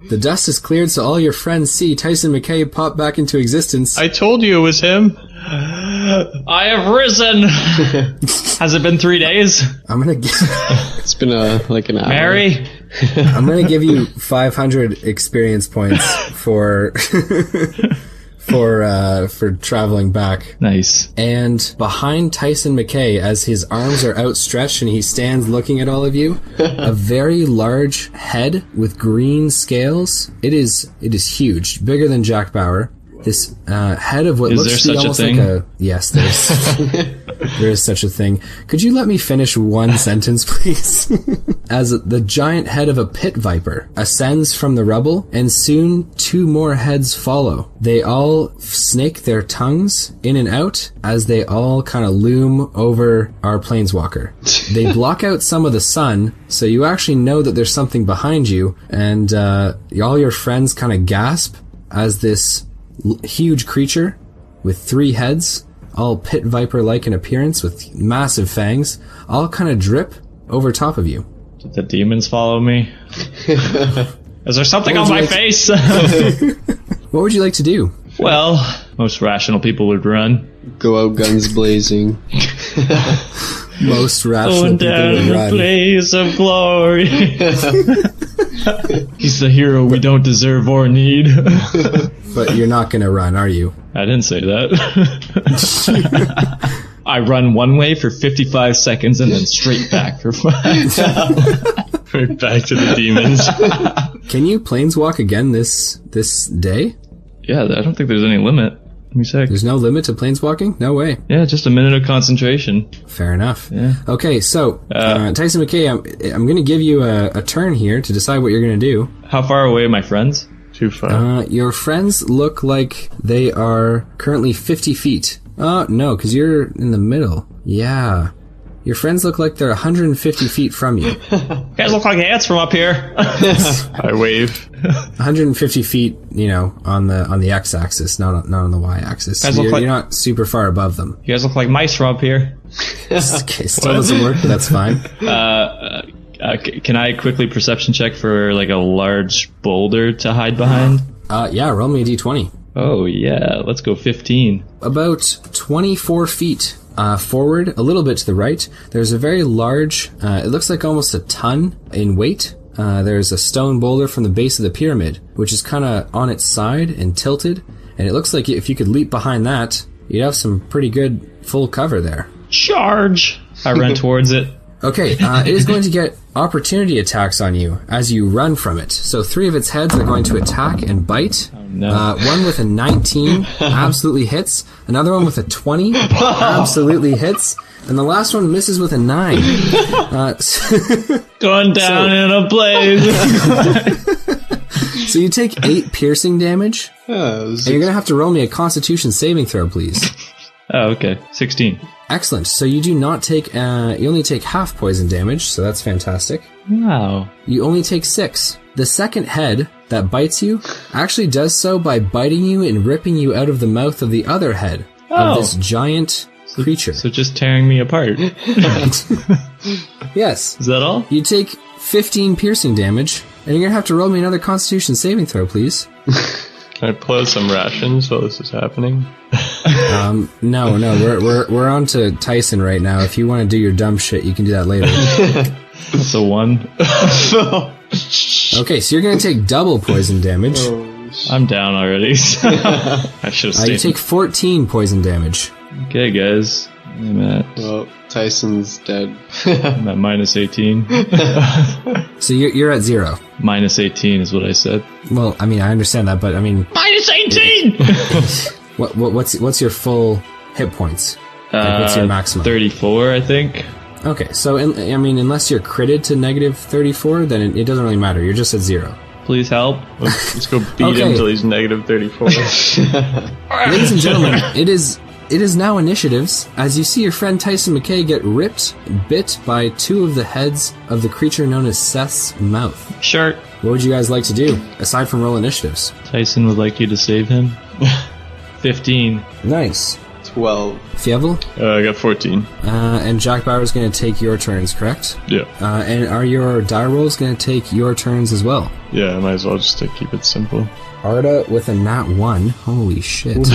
The dust is cleared so all your friends see Tyson McKay pop back into existence. I told you it was him. I have risen. Has it been 3 days? I'm gonna It's been like an hour. Mary? I'm gonna give you 500 experience points for for traveling back. Nice. And behind Tyson McKay, as his arms are outstretched and he stands looking at all of you, a very large head with green scales. It is huge, bigger than Jack Bauer. This head of what Is looks there to be such a almost thing? like a... Yes, there is such a thing. Could you let me finish one sentence, please? As the giant head of a pit viper ascends from the rubble, and soon 2 more heads follow. They all snake their tongues in and out as they all kind of loom over our planeswalker. They block out some of the sun, so you actually know that there's something behind you, and all your friends kind of gasp as this huge creature with 3 heads, all pit viper-like in appearance with massive fangs, all kind of drip over top of you. Did the demons follow me? Is there something on What would my you face? What would you like to do? Well, most rational people would run. Go out guns blazing. Most rational Going people down would in a run. blaze of glory. He's the hero we don't deserve or need. But you're not going to run, are you? I didn't say that. I run one way for 55 seconds and then straight back for 5. Right back to the demons. Can you planeswalk again this day? Yeah, I don't think there's any limit. 26. There's no limit to planeswalking? No way. Yeah, just a minute of concentration. Fair enough. Yeah. Okay, so, Tyson McKay, I'm going to give you a turn here to decide what you're going to do. How far away are my friends? Too far. Your friends look like they are currently 50 feet. No, because you're in the middle. Yeah. Your friends look like they're 150 feet from you. You guys look like ants from up here. I wave. 150 feet, on the x-axis, not on the y-axis. Guys look You're like- not super far above them. You guys look like mice from up here. Okay, still doesn't work, but that's fine. Can I quickly perception check for like a large boulder to hide behind? Yeah, roll me a d20. Oh yeah, let's go 15. About 24 feet forward, a little bit to the right, there's a very large, it looks like almost a ton in weight. There's a stone boulder from the base of the pyramid, which is kind of on its side and tilted, and it looks like if you could leap behind that, you'd have some pretty good full cover there. Charge! I run towards it. Okay, it is going to get opportunity attacks on you as you run from it. So 3 of its heads are going to attack and bite. Oh, no. One with a 19 absolutely hits. Another one with a 20 absolutely hits. And the last one misses with a 9. Going down in a blaze. So you take 8 piercing damage. Yeah, And you're going to have to roll me a Constitution saving throw, please. Oh, okay. 16. Excellent. So you do not take, you only take half poison damage, so that's fantastic. Wow. You only take 6. The second head that bites you actually does so by biting you and ripping you out of the mouth of the other head of this giant creature. So just tearing me apart. Yes. Is that all? You take 15 piercing damage, and you're going to have to roll me another Constitution saving throw, please. Can I pull out some rations while this is happening? No, we're on to Tyson right now. If you want to do your dumb shit, you can do that later. That's a 1. Okay, so you're going to take double poison damage. I'm down already. I should have You stayed. take 14 poison damage. Okay, guys. I'm at Well, Tyson's dead. minus 18. So you're at 0. Minus 18 is what I said. Well, I mean, I understand that, but I mean, Minus 18! what's your full hit points? Like, what's your maximum? 34, I think. Okay, so I mean, unless you're critted to negative 34, then it doesn't really matter. You're just at 0. Please help. Let's go beat Okay. him till he's negative 34. Ladies and gentlemen, it is now initiatives as you see your friend Tyson McKay get bit by 2 of the heads of the creature known as Seth's mouth. Sure. What would you guys like to do aside from roll initiatives? Tyson would like you to save him. 15. Nice. 12. Fievel, I got 14. and Jack Bauer is going to take your turns, correct? Yeah. And are your die rolls going to take your turns as well? Yeah, I might as well just to keep it simple. Arda with a nat 1. Holy shit.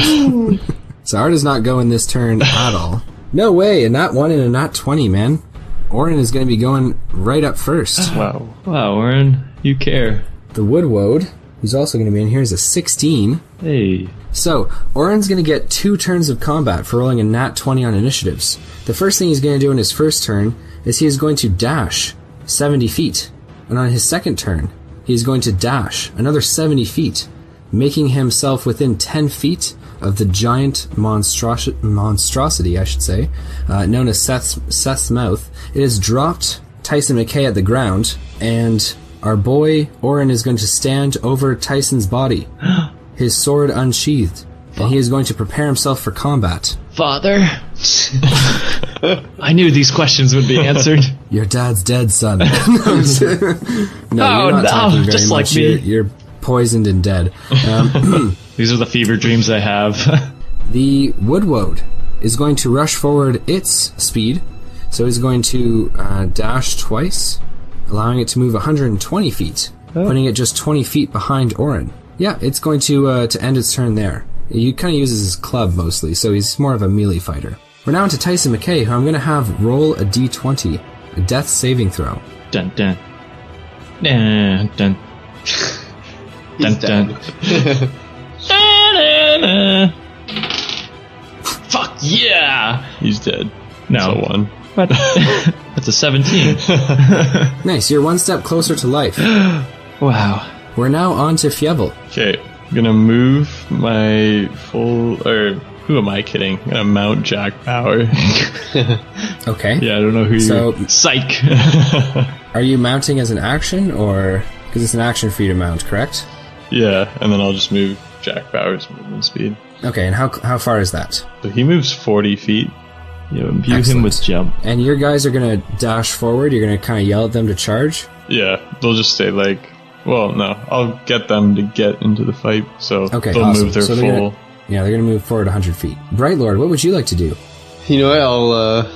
So Arda's not going this turn at all. No way, a nat 1 and a nat 20, man. Orin is going to be going right up first. Wow. Wow, Oren, you care. The Woodwode, who's also going to be in here, is a 16. Hey. So, Orin's going to get 2 turns of combat for rolling a nat 20 on initiatives. The first thing he's going to do in his first turn is he is going to dash 70 feet. And on his second turn, he is going to dash another 70 feet, making himself within 10 feet of the giant monstrosity, I should say, known as Seth's mouth. It has dropped Tyson McKay at the ground, and our boy Orin is going to stand over Tyson's body, his sword unsheathed, and he is going to prepare himself for combat. Father? I knew these questions would be answered. Your dad's dead, son. No, you're not talking very just like much. me. You're poisoned and dead. These are the fever dreams I have. The Woodwode is going to rush forward its speed, so it's going to dash twice, allowing it to move 120 feet, putting it just 20 feet behind Orin. Yeah, it's going to end its turn there. He kind of uses his club mostly, so he's more of a melee fighter. We're now into Tyson McKay, who I'm going to have roll a d20, a death saving throw. Dun dun. Dun dun. He's Dun, dead. Fuck yeah! He's dead. No. So 1. What? That's a 17. Nice, you're one step closer to life. Wow. We're now on to Fievel. Okay. I'm gonna move my full, or who am I kidding? I'm gonna mount Jack Bauer. Okay. Yeah, I don't know who So- you're... Psych! Are you mounting as an action, or... Because it's an action for you to mount, correct? Yeah, and then I'll just move Jack Bauer's movement speed. Okay, and how far is that? So he moves 40 feet. Yeah, imbue him Excellent. with jump. And your guys are going to dash forward? You're going to kind of yell at them to charge? Yeah, they'll just stay like, well, no, I'll get them to get into the fight, so Okay, they'll awesome. move their So they're full. Yeah, they're going to move forward 100 feet. Bright Lord, what would you like to do? You know what?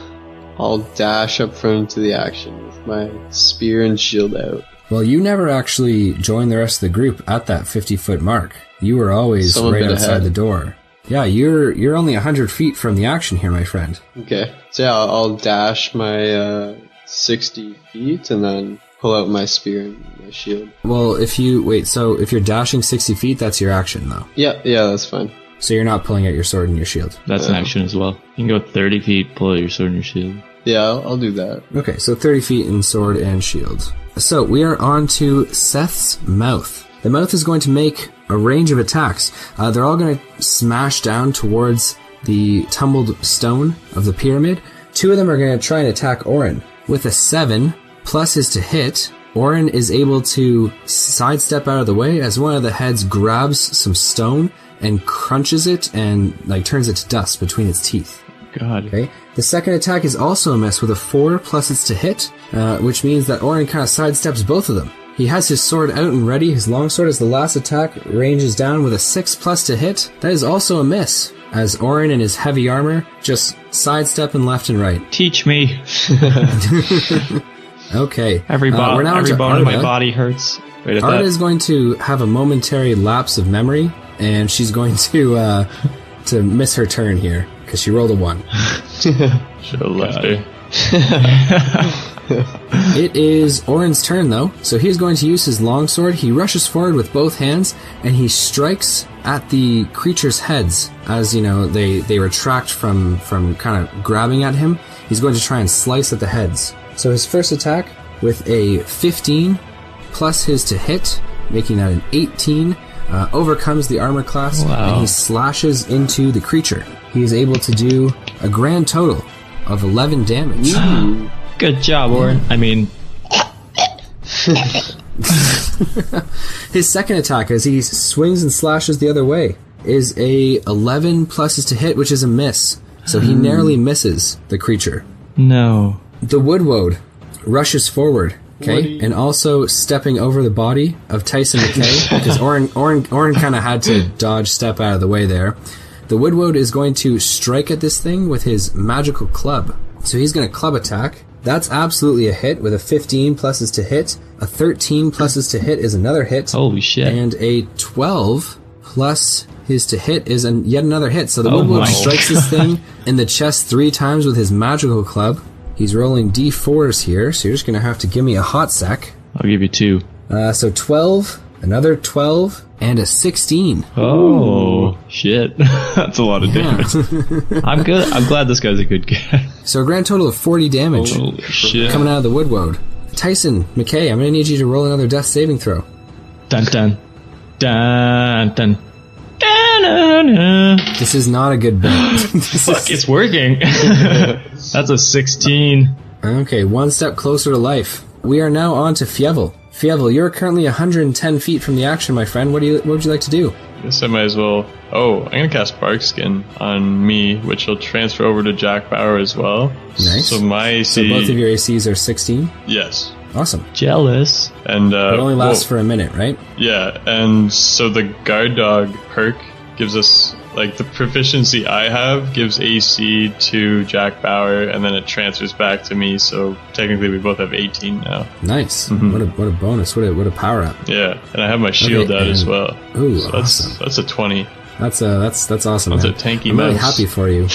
I'll dash up front into the action with my spear and shield out. Well, you never actually joined the rest of the group at that 50-foot mark. You were always Some a right bit outside ahead. the door. Yeah, you're only 100 feet from the action here, my friend. Okay. So yeah, I'll dash my 60 feet and then pull out my spear and my shield. Well, if you're dashing 60 feet, that's your action, though. Yeah, that's fine. So you're not pulling out your sword and your shield. That's an action as well. You can go 30 feet, pull out your sword and your shield. Yeah, I'll do that. Okay, so 30 feet in sword and shield. So we are on to Seth's mouth. The mouth is going to make a range of attacks. They're all going to smash down towards the tumbled stone of the pyramid. 2 of them are going to try and attack Orin. With a 7 plus his to hit, Orin is able to sidestep out of the way as one of the heads grabs some stone and crunches it and turns it to dust between its teeth. God. Okay. The second attack is also a miss with a 4 plus it's to hit, which means that Orin kind of sidesteps both of them. He has his sword out and ready. His longsword as the last attack ranges down with a 6 plus to hit. That is also a miss, as Orin in his heavy armor just sidestepping left and right. Teach me. Okay. Every we're bone now onto in Arda. my body hurts. Wait, if Arda that... is going to have a momentary lapse of memory, and she's going to miss her turn here because she rolled a 1. Should have left her. It is Orin's turn, though, so he's going to use his longsword. He rushes forward with both hands, and he strikes at the creature's heads as, they retract from kind of grabbing at him. He's going to try and slice at the heads. So his first attack with a 15 plus his to hit, making that an 18, overcomes the armor class, Wow. and he slashes into the creature. He is able to do a grand total of 11 damage. Good job, Orin. I mean, His second attack, as he swings and slashes the other way, is a 11 pluses to hit, which is a miss. So he narrowly misses the creature. no. The Woodwode rushes forward, okay, and also stepping over the body of Tyson McKay, because Orin kind of had to dodge, step out of the way there. The Woodwode is going to strike at this thing with his magical club. So he's going to club attack. That's absolutely a hit with a 15 pluses to hit. A 13 pluses to hit is another hit. Holy shit. And a 12 plus his to hit is yet another hit. So the Oh Woodwode my strikes this thing in the chest 3 times with his magical club. He's rolling d4s here, so you're just going to have to give me a hot sec. I'll give you 2. So 12, another 12, and a 16. Oh, shit. That's a lot of damage. I'm good. I'm glad this guy's a good guy. So a grand total of 40 damage Holy shit. coming out of the Woodwode. Tyson, McKay, I'm going to need you to roll another death saving throw. Dun dun. Dun dun. Da-na-na. This is not a good bet. Fuck, it's working. That's a 16. Okay, one step closer to life. We are now on to Fievel. Fievel, you're currently 110 feet from the action, my friend. What would you like to do? I guess I might as well. Oh, I'm gonna cast Barkskin on me, which will transfer over to Jack Bauer as well. Nice. So my So AC. both of your ACs are 16? Yes. Awesome. Jealous. And It only lasts for a minute, right? Yeah, and so the guard dog perk gives us, like, the proficiency I have gives AC to Jack Bauer, and then it transfers back to me, so technically we both have 18 now. Nice. Mm-hmm. What a bonus. What a power up. Yeah, and I have my shield out as and- well. Ooh, So awesome. that's a 20. That's awesome. That's man. a tanky I'm really mouse. happy for you.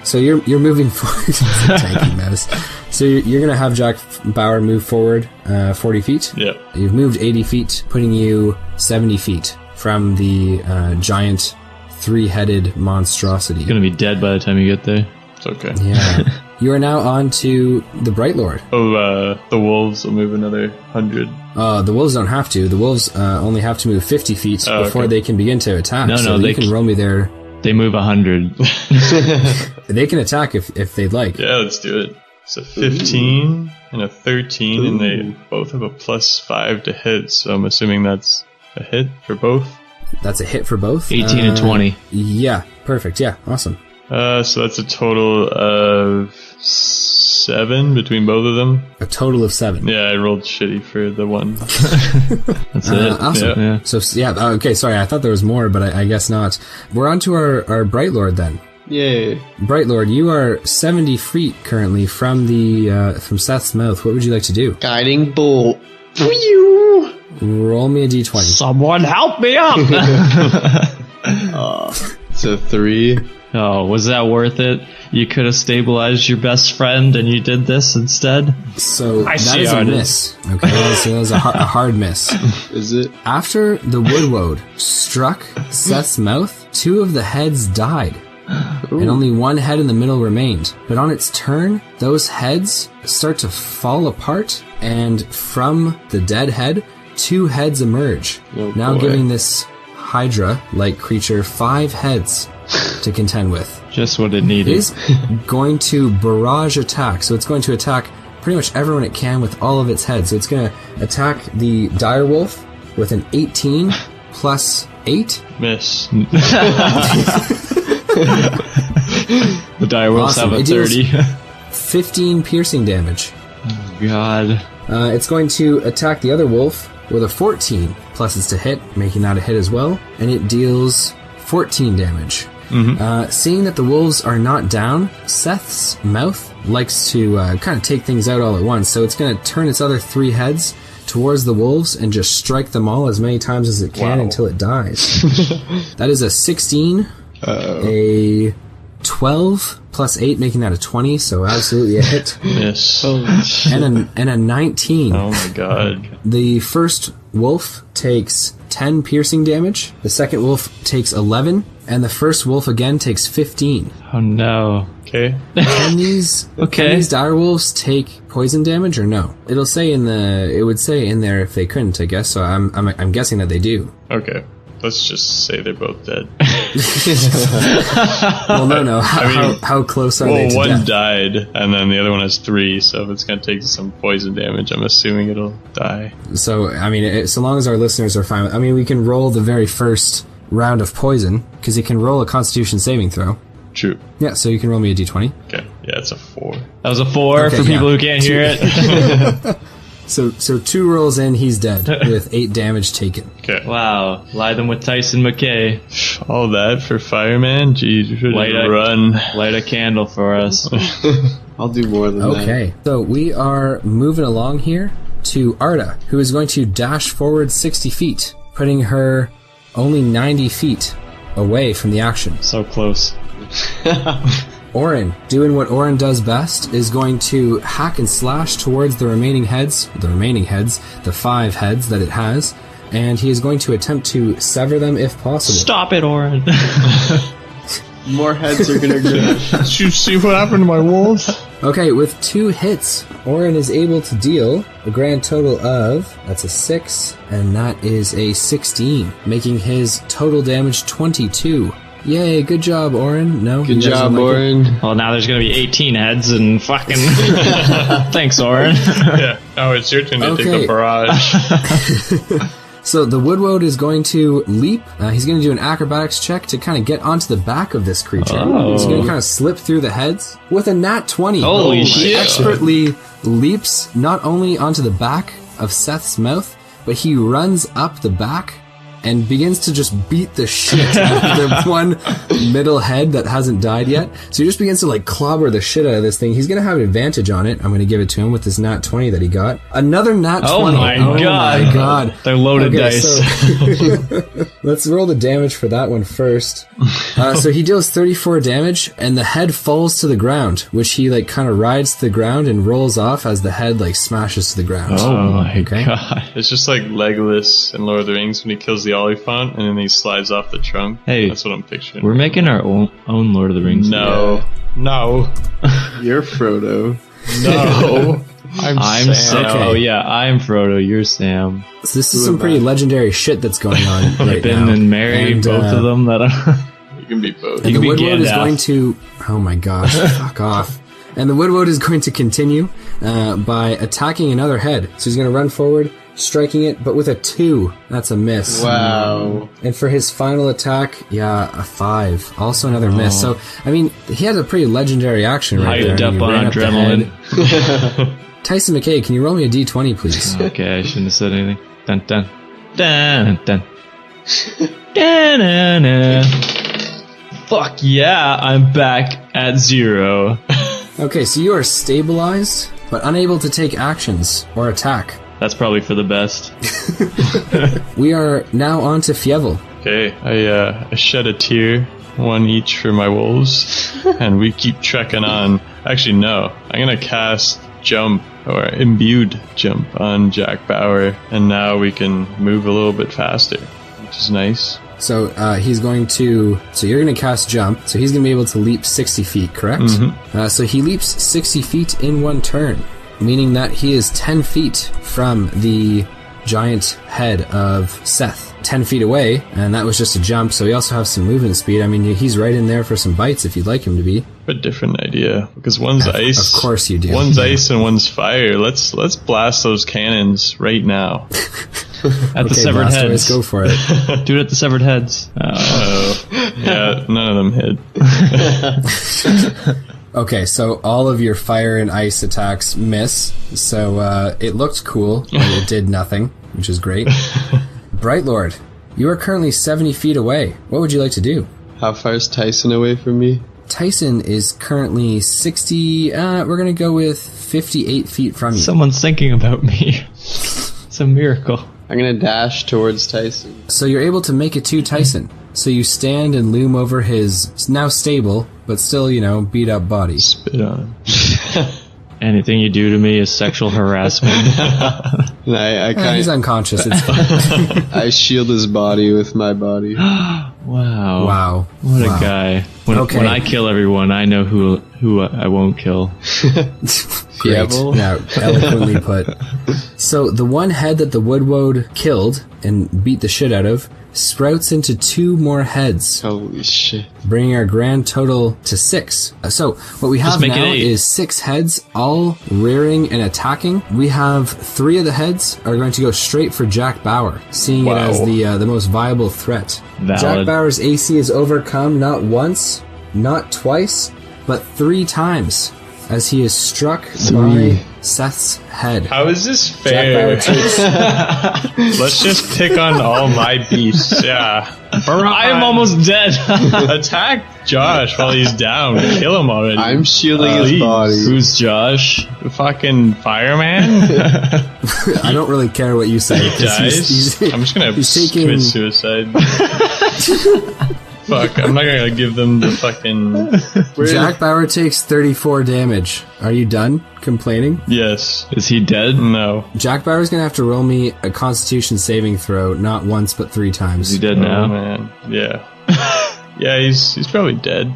So you're moving forward. It's a tanky mouse. So you're gonna have Jack Bauer move forward 40 feet. Yeah. You've moved 80 feet, putting you 70 feet from the giant 3-headed monstrosity. Gonna be dead by the time you get there. It's okay. Yeah. You are now on to the Bright Lord. Oh, the wolves will move another 100. The wolves don't have to. The wolves only have to move 50 feet before they can begin to attack. No, they can roll me their... They move 100. They can attack if they'd like. Yeah, let's do it. It's a 15 and a 13, and they both have a +5 to hit, so I'm assuming that's a hit for both. That's a hit for both. 18 and 20. Yeah, perfect. Yeah, awesome. So that's a total of 7 between both of them. A total of 7. Yeah, I rolled shitty for the one. That's it. Awesome. Yeah. So, okay, sorry, I thought there was more, but I guess not. We're on to our Bright Lord then. Yay. Bright Lord, you are 70 feet currently from from Seth's mouth. What would you like to do? Guiding bolt. Roll me a d20. Someone help me up! It's a 3. Oh, was that worth it? You could have stabilized your best friend and you did this instead? So I that see is how a it miss. Okay, so that was a hard miss. Is it? After the woodwode struck Seth's mouth, 2 of the heads died. And only 1 head in the middle remained. But on its turn, those heads start to fall apart, and from the dead head, 2 heads emerge. Oh, now boy. giving this Hydra-like creature 5 heads to contend with. Just what it It needed. is going to barrage attack, so it's going to attack pretty much everyone it can with all of its heads. So it's going to attack the direwolf with an 18 plus 8. Miss. The direwolves Awesome. have a It deals 30. 15 piercing damage. God. It's going to attack the other wolf with a 14 plus it's to hit, making that a hit as well, and it deals 14 damage. Seeing that the wolves are not down, Seth's mouth likes to kind of take things out all at once, so it's going to turn its other 3 heads towards the wolves and just strike them all as many times as it can until it dies. That is a 16, a 12 plus 8, making that a 20, so absolutely a hit, Miss. and a 19. Oh my god. The first wolf takes 10 piercing damage, the second wolf takes 11, and the first wolf again takes 15. Oh no. Okay. Can these direwolves take poison damage or no? It would say in there if they couldn't, I guess, so I'm guessing that they do. Okay. Let's just say they're both dead. Well, no. How close are they to one death? died, and then the other one has 3, so if it's going to take some poison damage, I'm assuming it'll die. So, so long as our listeners are fine with we can roll the very first round of poison, because you can roll a Constitution saving throw. True. Yeah, so you can roll me a d20. Okay. Yeah, it's a 4. That was a 4 Okay, for people yeah. who can't hear it. So 2 rolls in, he's dead, with 8 damage taken. Okay. Wow. Lie them with Tyson McKay. All that for Fireman? Jeez, you should run. Light a candle for us. I'll do more than that. Okay, so we are moving along here to Arda, who is going to dash forward 60 feet, putting her only 90 feet away from the action. So close. Orin, doing what Orin does best, is going to hack and slash towards the remaining heads, the 5 heads that it has, and he is going to attempt to sever them if possible. Stop it, Orin. More heads are gonna go. Did you see what happened to my wolf? Okay, with 2 hits, Orin is able to deal a grand total of, that's a 6, and that is a 16, making his total damage 22. Yay, good job, Orin. No? Good you guys job, don't like it? Orin. Well, now there's going to be 18 heads and fucking... Thanks, Orin. Yeah. Oh, it's your turn to take Okay. the barrage. So the woodwode is going to leap. He's going to do an acrobatics check to kind of get onto the back of this creature. Oh. He's going to kind of slip through the heads with a nat 20. Holy He shit. expertly leaps not only onto the back of Seth's mouth, but he runs up the back and begins to just beat the shit out of the one middle head that hasn't died yet. So he just begins to like clobber the shit out of this thing. He's going to have an advantage on it. I'm going to give it to him with this nat 20 that he got. Another nat 20. Oh my god. They're loaded dice. So let's roll the damage for that one first. So he deals 34 damage, and the head falls to the ground, which he like kind of rides to the ground and rolls off as the head like smashes to the ground. Oh my Okay. god. It's just like Legolas in Lord of the Rings when he kills the the Oliphant, and then he slides off the trunk. Hey, that's what I'm picturing. We're making our own Lord of the Rings. No. You're Frodo. No. I'm Sam. Okay. Oh yeah, I'm Frodo. You're Sam. So this is some pretty legendary shit that's going on right Been now. and married, both of them. You can be both. And the be Woodwode is Gandalf. going to... Oh my gosh, fuck off. And the Woodwode is going to continue by attacking another head. So he's going to run forward, striking it, but with a 2. That's a miss. Wow. And for his final attack, a 5. Also another miss. So, I mean, he has a pretty legendary action right there. Hyped up He ran on the adrenaline. head. Tyson McKay, can you roll me a d20, please? Okay, I shouldn't have said anything. Dun dun. Dun dun. Dun dun dun. Fuck yeah, I'm back at 0. Okay, so you are stabilized, but unable to take actions or attack. That's probably for the best. We are now on to Fievel. Okay, I shed a tear, one each for my wolves, and we keep trekking on. Actually, no, I'm gonna cast Jump, or Imbued Jump, on Jack Bauer, and now we can move a little bit faster, which is nice. So he's going to... So you're going to cast Jump, so he's going to be able to leap 60 feet, correct? Mm-hmm. So he leaps 60 feet in one turn, meaning that he is 10 feet from the giant head of Seth. 10 feet away, and that was just a jump, so he also has some movement speed. I mean, he's right in there for some bites if you'd like him to be. A different idea, because one's ice. Of course you do. One's ice and one's fire. Let's blast those cannons right now. At the severed Blastoise, heads. go for it. Do it at the severed heads. Yeah, none of them hit. Okay, so all of your fire and ice attacks miss, so it looked cool, but it did nothing, which is great. Bright Lord, you are currently 70 feet away. What would you like to do? How far is Tyson away from me? Tyson is currently 60, we're gonna go with 58 feet from you. Someone's thinking about me. It's a miracle. I'm gonna dash towards Tyson. So you're able to make it to Tyson. So you stand and loom over his now stable, but still, beat up body. Spit on him. Anything you do to me is sexual harassment. And I He's kind unconscious, it's fine. I shield his body with my body. Wow. Wow. What a guy. When I kill everyone, I know who I won't kill. Great. Fievel? Yeah, eloquently put. So the one head that the Woodwode killed and beat the shit out of sprouts into 2 more heads, Holy shit. bringing our grand total to 6. So what we have make it now 8. is 6 heads, all rearing and attacking. We have 3 of the heads are going to go straight for Jack Bauer, seeing it as the most viable threat. Valid. Jack Bauer's AC is overcome not once, not twice, but 3 times, as he is struck by Seth's head. How is this Jack fair? Bauer takes Let's just pick on all my beasts. Yeah. I am almost dead. Attack Josh while he's down. Kill him already. I'm shielding his Please. body. Who's Josh? The fucking fireman. I don't really care what you say. 'cause Guys, I'm just gonna he's taking- commit suicide. Fuck, I'm not gonna give them the fucking... Jack Bauer takes 34 damage. Are you done complaining? Yes. Is he dead? No. Jack Bauer's gonna have to roll me a Constitution saving throw, not once but 3 times. Is he dead Oh, now? man. Yeah. Yeah, he's probably dead.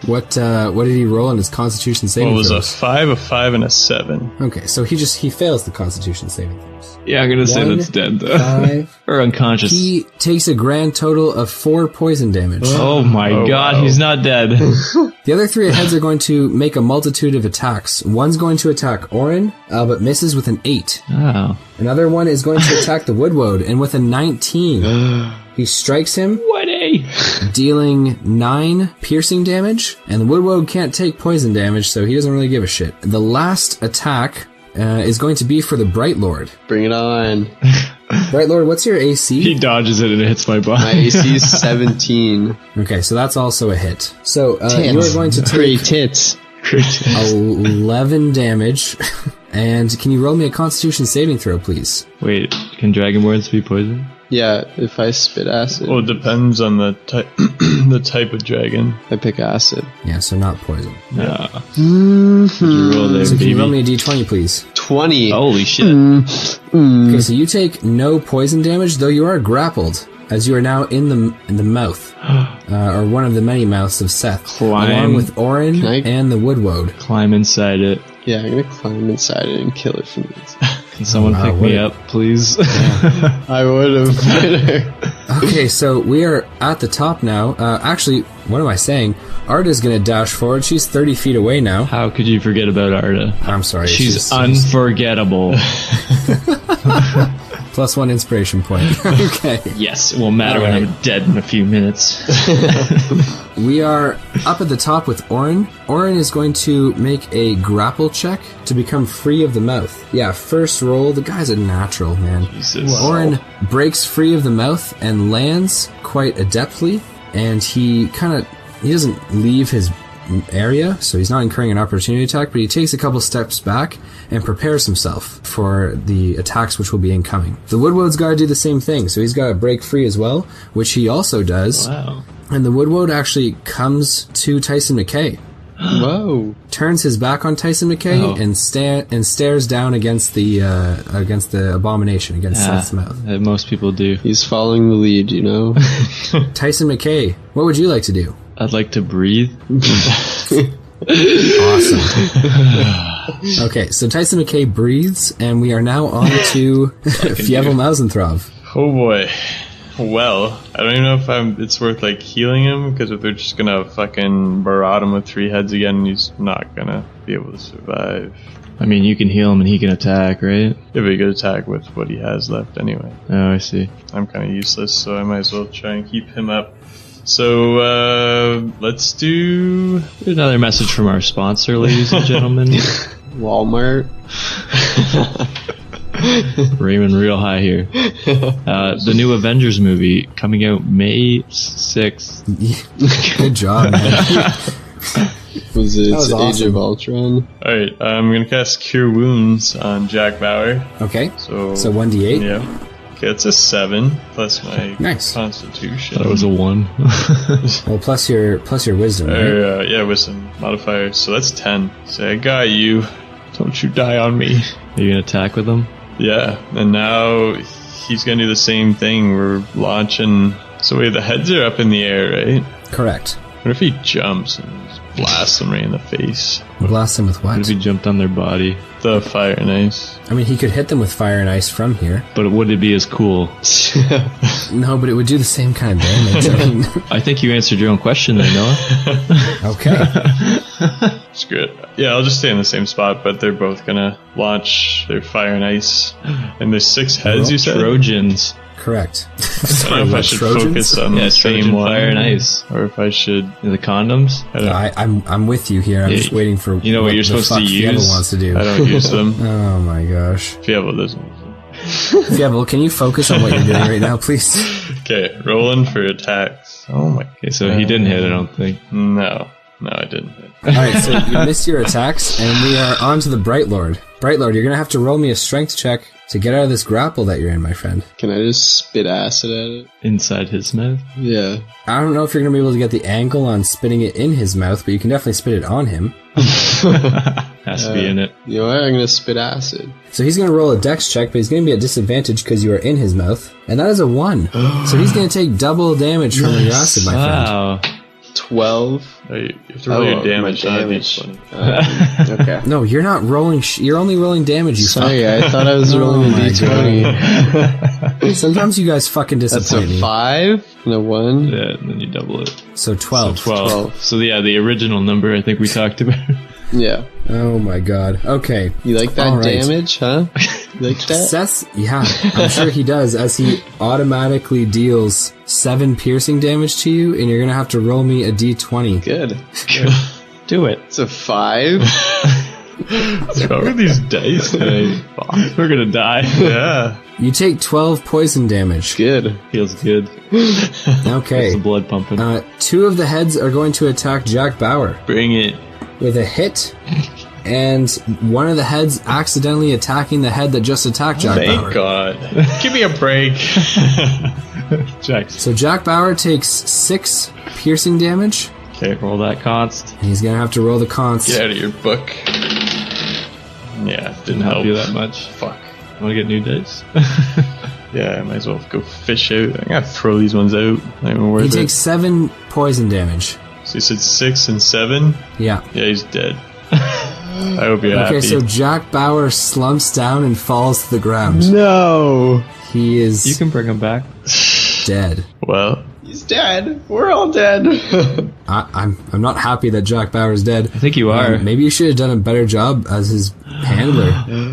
What did he roll on his Constitution saving What was a throws? 5, a 5, and a 7? Okay, so he fails the Constitution saving throws. Yeah, I'm gonna say 1, that's dead though. 5. Or unconscious. He takes a grand total of 4 poison damage. Oh my god, wow. he's not dead. The other 3 heads are going to make a multitude of attacks. One's going to attack Orin, but misses with an 8. Oh. Another one is going to attack the Woodwode, and with a 19, he strikes him, What a... dealing 9 piercing damage, and the Woodwode can't take poison damage, so he doesn't really give a shit. The last attack is going to be for the Bright Lord. Bring it on. Bright Lord, what's your AC? He dodges it and it hits my body. My AC is 17. Okay, so that's also a hit. So you are going to take tits. 11 damage. And can you roll me a Constitution saving throw, please? Wait, can Dragonborns be poisoned? Yeah, if I spit acid, Well, it depends on the type, the type of dragon. I pick acid. Yeah, so not poison. Nah. What'd you roll there, So can you roll me baby? a d20, please? 20. Holy shit. Okay, so you take no poison damage, though you are grappled, as you are now in the mouth, or one of the many mouths of Seth, Climb. along with Orin Can I- and the Woodwode. Climb inside it. Yeah, I'm gonna climb inside it and kill it from the inside. Can someone wow, pick what me a- up, please? I would have. Okay, so we are at the top now. Actually, what am I saying? Arda's gonna dash forward. She's 30 feet away now. How could you forget about Arda? I'm sorry. She's unforgettable. plus 1 inspiration point. Okay. Yes, it won't matter when Alright. I'm dead in a few minutes. We are up at the top with Orin. Orin is going to make a grapple check to become free of the mouth. Yeah, first roll. The guy's a natural, man. Jesus. Orin breaks free of the mouth and lands quite adeptly, and he doesn't leave his area, so he's not incurring an opportunity attack, but he takes a couple steps back and prepares himself for the attacks which will be incoming. The Woodwode's got to do the same thing, so he's got to break free as well, which he also does. Wow. And the Woodwode actually comes to Tyson McKay, Whoa. turns his back on Tyson McKay, Oh. and stares down against the abomination, against Seth's mouth. Most people do. He's following the lead, you know? Tyson McKay, what would you like to do? I'd like to breathe. Awesome. Okay, so Tyson McKay breathes, and we are now on to Fievel Mousentrouve. Oh boy. Well, I don't even know if it's worth like healing him, because if they're just gonna fucking barrage him with 3 heads again, he's not gonna be able to survive. I mean, you can heal him and he can attack, right? He have a good attack with what he has left anyway. Oh, I see. I'm kind of useless, so I might as well try and keep him up. So, let's do... Here's another message from our sponsor, ladies and gentlemen. Walmart. Raymond real high here. The new Avengers movie coming out May 6th. Good job, man. Was it was Age awesome. of Ultron? Alright, I'm gonna cast Cure Wounds on Jack Bauer. Okay, So 1d8. yeah. Okay, it's a 7, plus my Nice. Constitution. That was a 1. Well, plus your wisdom, right? Yeah, wisdom modifier. So that's 10. Say, I got you. Don't you die on me. Are you gonna attack with him? Yeah, and now he's gonna do the same thing. We're launching. So wait, the heads are up in the air, right? Correct. What if he jumps and just blasts them right in the face? Blast them with What what? if he jumped on their body? The fire and ice. I mean, he could hit them with fire and ice from here. But would it be as cool? No, but it would do the same kind of damage. I mean, I think you answered your own question there, Noah. okay. Screw it. Yeah, I'll just stay in the same spot, but they're both gonna launch their fire and ice. And there's 6 heads, you said? Trojans. Correct. I don't know if I should focus on Yeah, the same Trojan one. fire and ice. Or if I should... The condoms? I don't, I'm with you here. I'm Yeah, just waiting for you know what you're the supposed to fuck Fievel use? wants to do. I don't use them. Oh my gosh. Fievel doesn't use them. Fievel, can you focus on what you're doing right now, please? Okay, rolling for attacks. Oh my... Okay, so he didn't hit, I don't think. No, I didn't hit. Alright, so you missed your attacks, and we are on to the Bright Lord. Bright Lord, you're gonna have to roll me a strength check to get out of this grapple that you're in, my friend. Can I just spit acid at it? Inside his mouth? Yeah. I don't know if you're gonna be able to get the angle on spitting it in his mouth, but you can definitely spit it on him. Has to be in it. You know what? I'm gonna spit acid. So he's gonna roll a dex check, but he's gonna be at disadvantage because you are in his mouth. And that is a 1. So he's gonna take double damage from your acid, my friend. Wow. 12. Oh, you have to roll your damage. my not damage. D20. Okay. No, you're not rolling. You're only rolling damage. You Sorry, I thought I was rolling a my d20. fuck. Sometimes you guys fucking That's disappoint a me. 5 and a 1. Yeah, and then you double it. So 12. So 12. 12. So yeah, the original number I think we talked about. Yeah. Oh my god. Okay. You like that All right. damage, huh? You like that? Seth, yeah, I'm sure he does, as he automatically deals 7 piercing damage to you, and you're gonna have to roll me a d20. Good. Do it. It's a 5. What's wrong with these dice today? We're gonna die. Yeah. You take 12 poison damage. Good. Feels good. Okay. The blood pumping. 2 of the heads are going to attack Jack Bauer. Bring it. With a hit, and one of the heads accidentally attacking the head that just attacked Jack Bauer. Thank God. Give me a break. Jack. So Jack Bauer takes 6 piercing damage. Okay, roll that const. And he's going to have to roll the const. Get out of your book. Yeah, didn't help you that much. Fuck. Want to get new dice? Yeah, I might as well go fish out. I gotta throw these ones out. Not even worth He it. takes 7 poison damage. So you said 6 and 7? Yeah. Yeah, he's dead. I hope you're happy. Okay, so Jack Bauer slumps down and falls to the ground. No! He is You can bring him back. dead. Well, He's dead. We're all dead. I'm not happy that Jack Bauer's dead. I think you are. Maybe you should have done a better job as his handler.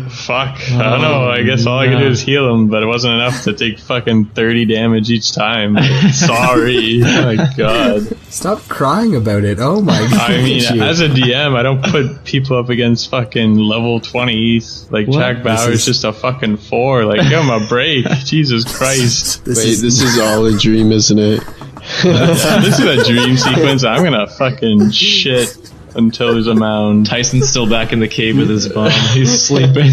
fuck. I don't know. I guess all I can do is heal him, but it wasn't enough to take fucking 30 damage each time. Sorry. Oh my god. Stop crying about it. Oh my god. I mean, as a DM, I don't put people up against fucking level 20s. Like, What? Jack Bauer's just a fucking 4. Like, give him a break. Jesus Christ. Wait, this is all a dream, isn't it? This is a dream sequence. I'm gonna fucking shit until there's a mound. Tyson's still back in the cave with his bomb. He's sleeping.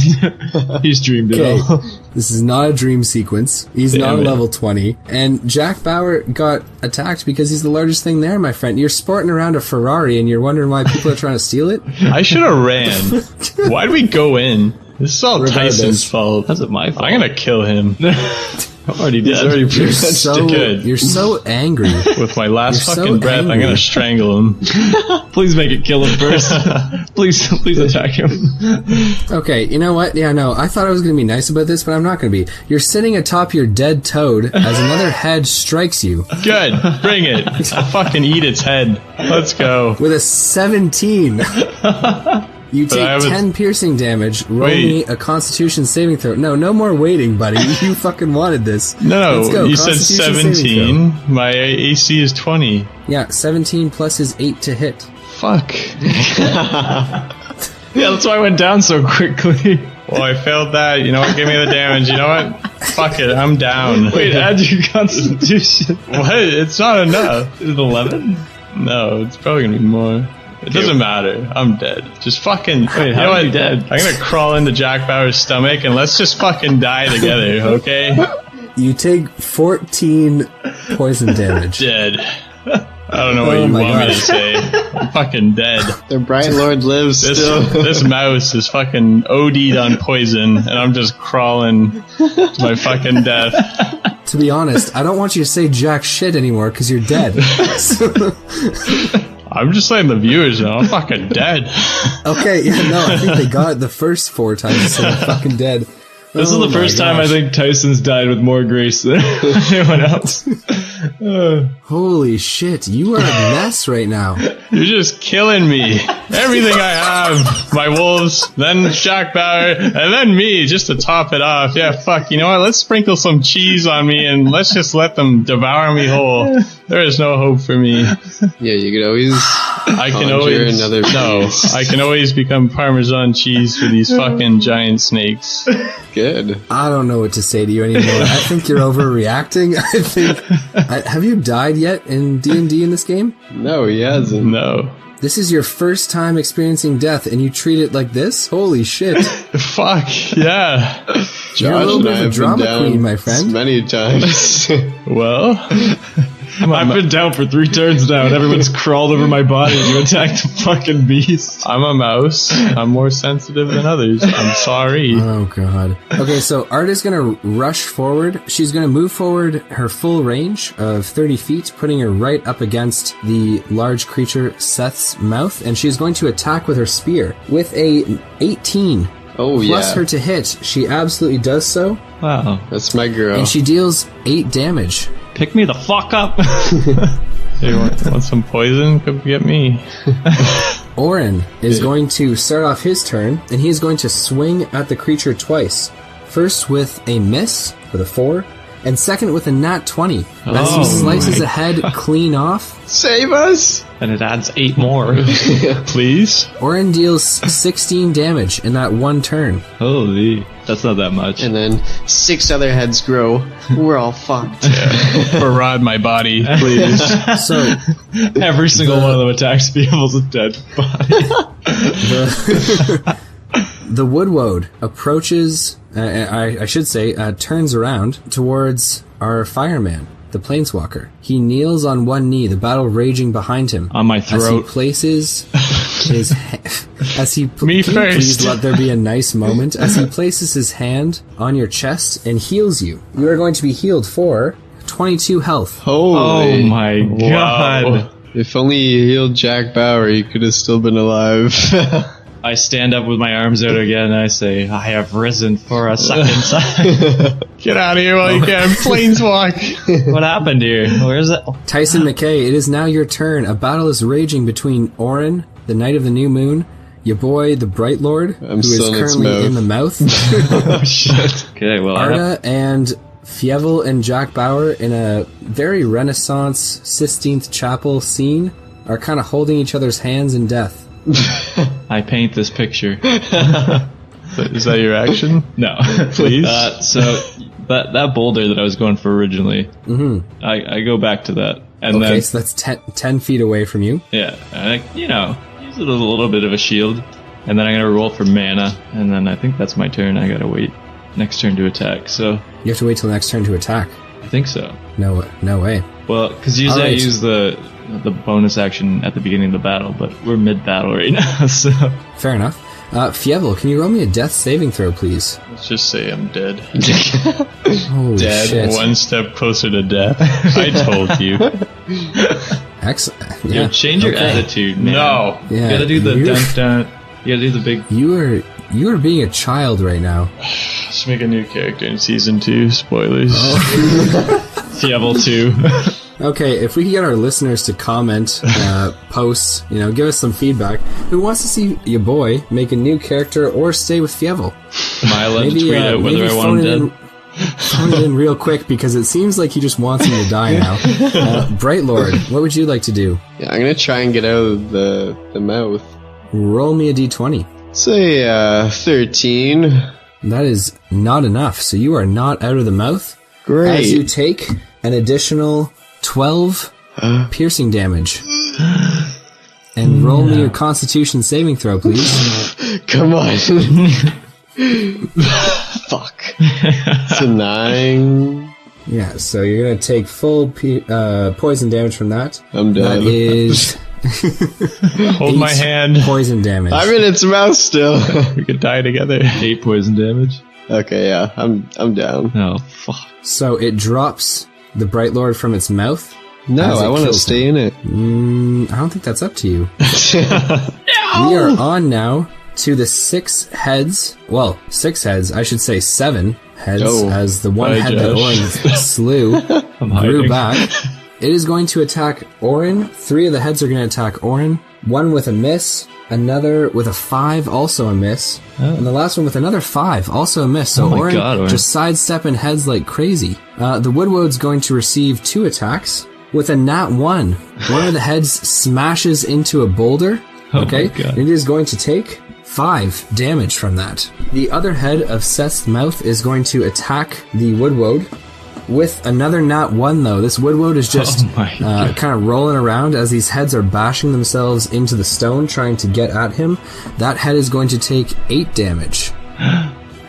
He's dreamed it Okay, all. this is not a dream sequence. He's not Damn a it. level 20. And Jack Bauer got attacked because he's the largest thing there, my friend. You're sporting around a Ferrari and you're wondering why people are trying to steal it? I should have ran. Why'd we go in? This is all Regardless. Tyson's fault. That's not my fault. I'm gonna kill him. I'm already He's dead. already pretty You're much so, dead. you're so angry. With my last You're so fucking breath, I'm angry. gonna strangle him. Please make it kill him first. please attack him. Okay, you know what? Yeah, no, I thought I was going to be nice about this, but I'm not going to be. You're sitting atop your dead toad as another head strikes you Good. Bring it. I'll fucking eat its head. Let's go. with a 17. You But I take was- 10 piercing damage. Roll Wait. me a Constitution saving throw. No more waiting, buddy. You fucking wanted this. No, Let's go. you said Constitution saving 17. My AC is 20. throw. Yeah, 17 plus his 8 to hit. Fuck. Yeah, that's why I went down so quickly. Well, I failed that. You know what? Give me the damage. You know what? Fuck it. I'm down. Wait, add your constitution. What? It's not enough. Is it 11? No, it's probably gonna be more. It doesn't matter. I'm dead. Just fucking. Wait, you how know are what? you dead? I'm gonna crawl into Jack Bauer's stomach and let's just fucking die together, okay? You take 14 poison damage. Dead. I don't know what Oh you my want me God. to say. I'm fucking dead. The Bright Lord lives still. This mouse is fucking OD'd on poison, and I'm just crawling to my fucking death. To be honest, I don't want you to say jack shit anymore because you're dead. I'm just letting the viewers know I'm fucking dead. Okay, yeah, no, I think they got it the first 4 times you said I'm fucking dead. This Oh is the first my time I gosh. think Tyson's died with more grace than anyone else. Holy shit, you are a mess right now. You're just killing me. Everything I have, my wolves, then Jack Bauer, and then me, just to top it off. Yeah, fuck, you know what? Let's sprinkle some cheese on me and let's just let them devour me whole. There is no hope for me. Yeah, you could always I can conjure always another beast. I can always become Parmesan cheese for these fucking giant snakes. Good. I don't know what to say to you anymore. I think you're overreacting. I think... have you died yet in D&D in this game? No, he hasn't. No. This is your first time experiencing death and you treat it like this? Holy shit. Fuck, yeah. You're a little Josh and bit I of a have drama been down queen, my friend. many times. Well, I've been down for 3 turns now, and everyone's crawled over my body to attack the fucking beast. I'm a mouse. I'm more sensitive than others. I'm sorry. Oh god. Okay, so Art is gonna rush forward. She's gonna move forward her full range of 30 feet, putting her right up against the large creature Seth's mouth, and she's going to attack with her spear. With a 18 Oh, plus yeah. her to hit, she absolutely does so, Wow. That's my girl. and she deals 8 damage. Pick me the fuck up. Hey, want some poison? Come get me. Orin is going to start off his turn, and he is going to swing at the creature twice. First with a miss, with a 4, and second with a nat 20 as he slices a head clean off. Save us! And it adds 8 more. Please? Orin deals 16 damage in that one turn. Holy, that's not that much. And then 6 other heads grow. We're all fucked. Parade my body, please. So Every single one of them attacks Fievel's a dead body. the Woodwode approaches, I should say, turns around towards our fireman, the planeswalker. He kneels on one knee, the battle raging behind him. On my As he throat. places his Me can first. you please let there be a nice moment? As he places his hand on your chest and heals you. You are going to be healed for 22 health. Holy. Oh my god. If only you healed Jack Bauer, he could have still been alive. I stand up with my arms out again and I say, I have risen for a second time. Get out of here while you can. Planeswalk. What happened here? Where is it? Tyson McKay, it is now your turn. A battle is raging between Orin, the Knight of the New Moon, your boy, the Bright Lord, who is still in its currently mouth. in the mouth, Oh shit. Okay, well, Arda and Fievel and Jack Bauer in a very Renaissance Sistine Chapel scene are kind of holding each other's hands in death. I paint this picture. Is that your action? No. Please? So that boulder that I was going for originally, I go back to that. And Okay, then, so that's 10 feet away from you. yeah, I, use it as a little bit of a shield. And then I'm going to roll for mana. And then I think that's my turn. I got to wait next turn to attack. So You have to wait till next turn to attack. I think so. No way. Well, because usually Alright. I use the bonus action at the beginning of the battle, but we're mid-battle right now, so... Fair enough. Fievel, can you roll me a death saving throw, please? Let's just say I'm dead. Holy Dead. shit. One step closer to death. I told you. Excellent. Yo, Yeah. change your Okay. attitude, man. No. Yeah, You gotta do the you're- dun-dun. You gotta do the big... You are being a child right now. Let's make a new character in season 2. Spoilers. Fievel 2. Okay, if we can get our listeners to comment, post, give us some feedback. Who wants to see your boy make a new character or stay with Fievel? Am I allowed to tweet out whether I want him dead? Phone it in real quick because it seems like he just wants him to die now. Bright Lord, what would you like to do? Yeah, I'm gonna try and get out of the mouth. Roll me a d20. Say 13. That is not enough, so you are not out of the mouth. Great. As you take an additional 12 piercing damage. And roll me your Constitution saving throw, please. Come on. Fuck. It's a 9. Yeah, so you're going to take full poison damage from that. I'm That dead. is Hold my hand. poison damage. I'm in its mouth still. We could die together. 8 poison damage. Okay, yeah, I'm down. Oh, fuck. So it drops the Bright Lord from its mouth. No, As it I want to kills stay in it. I don't think that's up to you. We are on now to the 6 heads. Well, 6 heads. I should say 7 heads, Oh. as the one Bye, head that Josh. Orin slew I'm grew hiding. back. It is going to attack Orin. 3 of the heads are going to attack Orin. 1 with a miss. Another with a 5, also a miss. And the last one with another 5, also a miss. So Oh my Orin God, Orin. just sidestepping heads like crazy. The Woodwode's going to receive 2 attacks. With a nat 1, one of the heads smashes into a boulder. Oh Okay, my God. and it is going to take 5 damage from that. The other head of Seth's mouth is going to attack the Woodwode with another nat 1, though. This Woodwode is just Oh my God. kind of rolling around as these heads are bashing themselves into the stone, trying to get at him. That head is going to take 8 damage.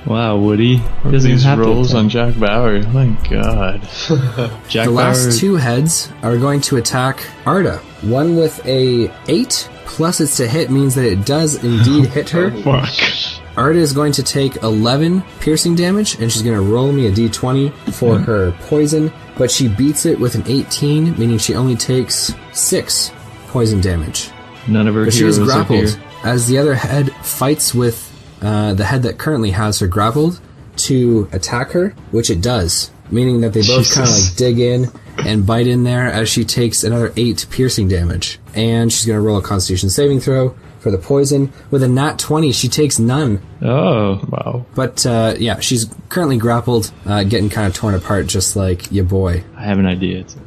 Wow, Woody. Doesn't even These have to rolls attack. on Jack Bauer. My God. Jack The last Bauer- 2 heads are going to attack Arda. One with a 8, plus it's to hit means that it does indeed hit her. Fuck. Arda is going to take 11 piercing damage, and she's going to roll me a d20 for her poison, but she beats it with an 18, meaning she only takes 6 poison damage. None of her But she heroes is are grappled. here. As the other head fights with the head that currently has her grappled to attack her, which it does, meaning that they both kind of Jesus. like dig in and bite in there as she takes another 8 piercing damage. And she's going to roll a Constitution saving throw for for the poison. With a nat 20, she takes none. Oh. Wow. But, yeah, she's currently grappled, getting kind of torn apart just like your boy. I have an idea. It's okay.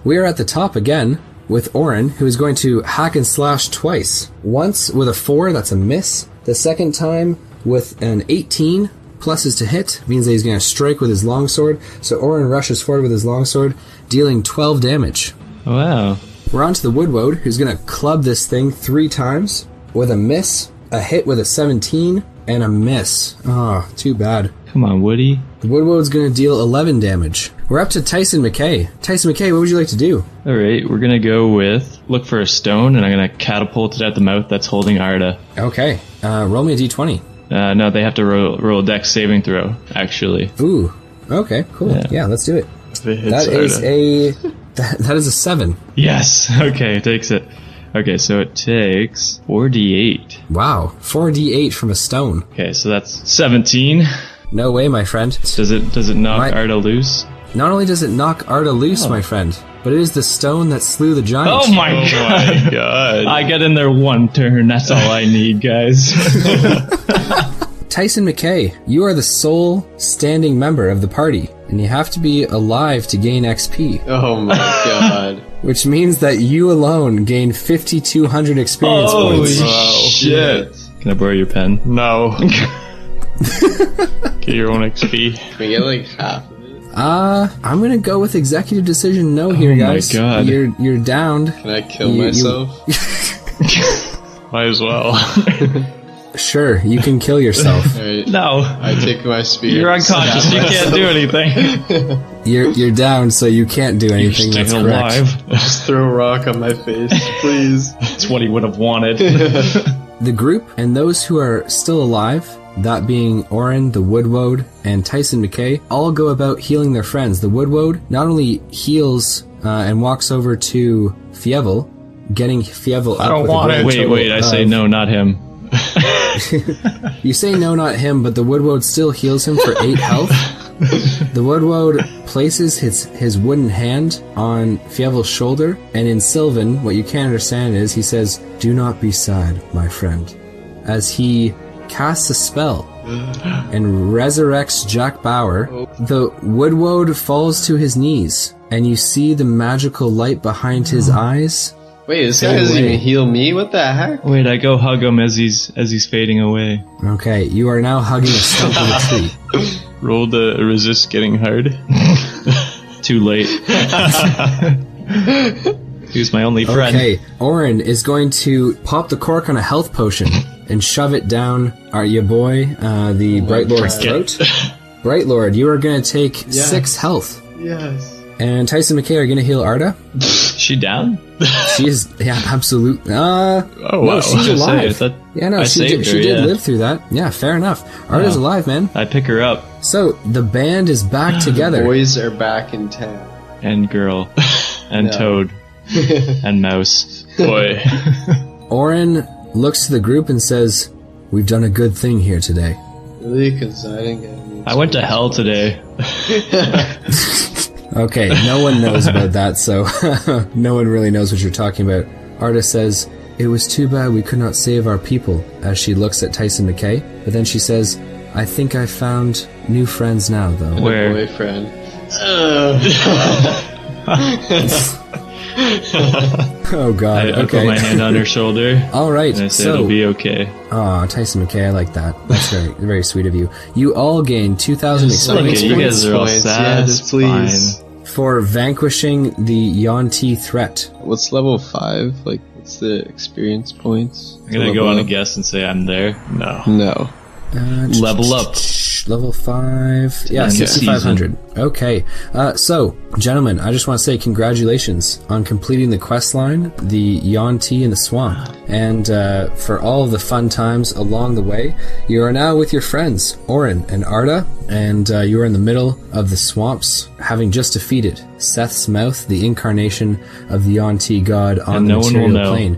We are at the top again with Orin, who is going to hack and slash twice. Once with a 4, that's a miss. The second time with an 18, pluses to hit, means that he's going to strike with his longsword. So Orin rushes forward with his longsword, dealing 12 damage. Wow. We're on to the Woodwode, who's going to club this thing 3 times with a miss, a hit with a 17, and a miss. Oh, too bad. Come on, Woody. The Woodwode's going to deal 11 damage. We're up to Tyson McKay. Tyson McKay, what would you like to do? All right, we're going to go with look for a stone, and I'm going to catapult it at the mouth that's holding Arda. Okay, roll me a d20. No, they have to roll a dex saving throw, actually. Ooh, okay, cool. Yeah, let's do it. That is a 7. Yes. Okay, it takes it. Okay, so it takes 4d8. Wow, 4d8 from a stone. Okay, so that's 17. No way, my friend. Does it knock Arda loose? Not only does it knock Arda loose, my friend, but it is the stone that slew the giant. Oh my god. I get in there 1 turn. That's all I need, guys. Tyson McKay, you are the sole standing member of the party, and you have to be alive to gain XP. Oh my god. Which means that you alone gain 5,200 experience points. Holy shit. Can I borrow your pen? No. Get your own XP. Can we get like half of it? I'm gonna go with executive decision no here, guys. Oh my god. You're downed. Can I kill myself? Might as well. Sure, you can kill yourself. Alright. No. I take my spear. You're unconscious. You can't do anything. You're down, so you can't do anything. That's correct. Alive. Just throw a rock on my face, please. That's what he would have wanted. The group and those who are still alive, that being Orin, the Woodwode, and Tyson McKay, all go about healing their friends. The Woodwode not only heals and walks over to Fievel, getting Fievel up. I don't with want a it. Wait, I say no, not him. You say no, not him, but the Woodwode still heals him for 8 health. The Woodwode places his wooden hand on Fievel's shoulder, and in Sylvan, what you can't understand is he says, "Do not be sad, my friend," as he casts a spell and resurrects Jack Bauer. The Woodwode falls to his knees, and you see the magical light behind his eyes. Wait, this guy doesn't even heal me? What the heck? Wait, I go hug him as he's fading away. Okay, you are now hugging a stump of a tree. Roll to resist getting hard. Too late. He was my only friend. Okay, Orin is going to pop the cork on a health potion and shove it down your boy, the Bright Lord's throat. Bright Lord, you are going to take 6 health. Yes. And Tyson McKay are going to heal Arda. She down? She is, yeah, absolutely. Oh, wow. No, she's alive. She did her, live through that. Yeah, fair enough. Arda's alive, man. I pick her up. So, the band is back together. Boys are back in town. And girl. And Toad. And Mouse. Boy. Orin looks to the group and says, "We've done a good thing here today." Really? Because I didn't get any. I went to hell today. Okay, no one knows about that, so no one really knows what you're talking about. Arda says, "It was too bad we could not save our people," as she looks at Tyson McKay. But then she says, "I think I found new friends now, though." Where? Boyfriend. Oh, God. I put my hand on her shoulder. All right, And I said, it'll be okay. Aw, Tyson McKay, I like that. That's very, very sweet of you. You all gain 2,000 experience You points guys are all sad. Yes, It's please. fine. for vanquishing the Yonti threat. What's level 5? Like, what's the experience points? I'm gonna go on a guess and say I'm there. No. Level up. Level 5. Yeah, End 6,500. Okay. So, gentlemen, I just want to say congratulations on completing the quest line, the Yonti in the Swamp. And for all of the fun times along the way, you are now with your friends, Orin and Arda, and you are in the middle of the swamps, having just defeated Seth's Mouth, the incarnation of the Yonti god on And the no one will material know. plane.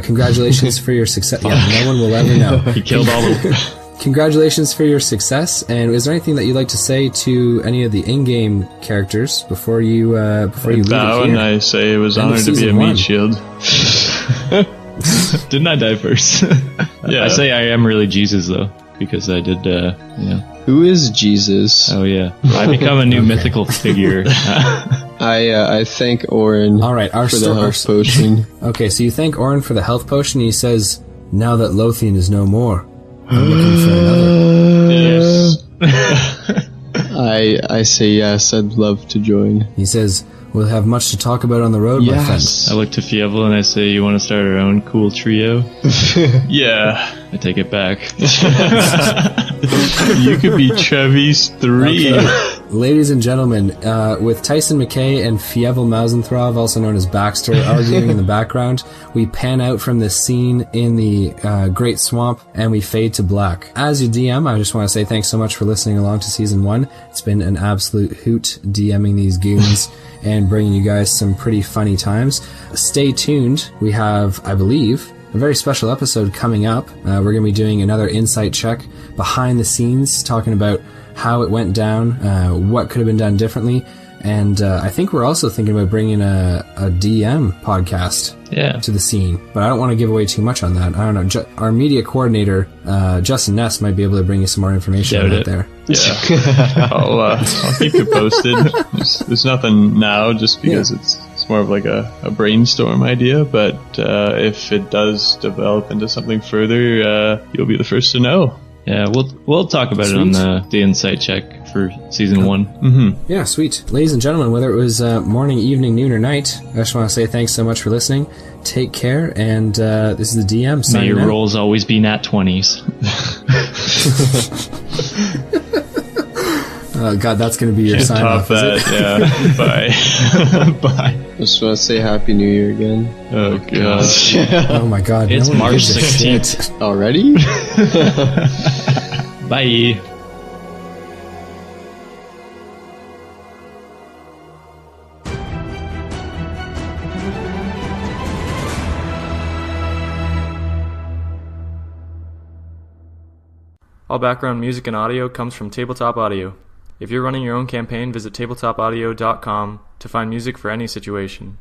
Congratulations for your success. Yeah, no one will ever know. He killed all the... Congratulations for your success, and is there anything that you'd like to say to any of the in-game characters before you leave Bow it and here? I say it was End of honored to be a season meat 1. shield. Didn't I die first? Yeah. I say I am really Jesus, though, because I did, Who is Jesus? Oh, yeah. I become a new mythical figure. I thank Orin All right, for the health potion. Okay, so you thank Orin for the health potion. He says, "Now that Lothian is no more, I'm looking for another." Yes. I say yes, I'd love to join. He says, "We'll have much to talk about on the road, my friend." I look to Fievel and I say, you want to start our own cool trio? Yeah. I take it back. You could be Trevi's 3. Okay. Ladies and gentlemen, with Tyson, McKay, and Fievel Mousentrouve, also known as Baxter, arguing in the background, we pan out from this scene in the Great Swamp, and we fade to black. As your DM, I just want to say thanks so much for listening along to Season 1. It's been an absolute hoot DMing these goons and bringing you guys some pretty funny times. Stay tuned. We have, I believe, a very special episode coming up. We're going to be doing another insight check behind the scenes, talking about how it went down, what could have been done differently, and I think we're also thinking about bringing a DM podcast to the scene. But I don't want to give away too much on that. I don't know. Our media coordinator, Justin Ness, might be able to bring you some more information on that there. Yeah. I'll keep you posted. There's nothing now, just because it's more of like a brainstorm idea, but if it does develop into something further, you'll be the first to know. Yeah, we'll talk about it on the insight check for Season 1. Mm-hmm. Yeah, sweet. Ladies and gentlemen, whether it was morning, evening, noon, or night, I just want to say thanks so much for listening. Take care, and this is the DM May signing your out. rolls always be nat 20s. God, that's going to be your Can't sign top off, is it? that, yeah. Bye. Bye. I just want to say Happy New Year again. Oh, God. Oh my God. It's no one March gives a 16th. shit. Already? Bye. All background music and audio comes from Tabletop Audio. If you're running your own campaign, visit tabletopaudio.com to find music for any situation.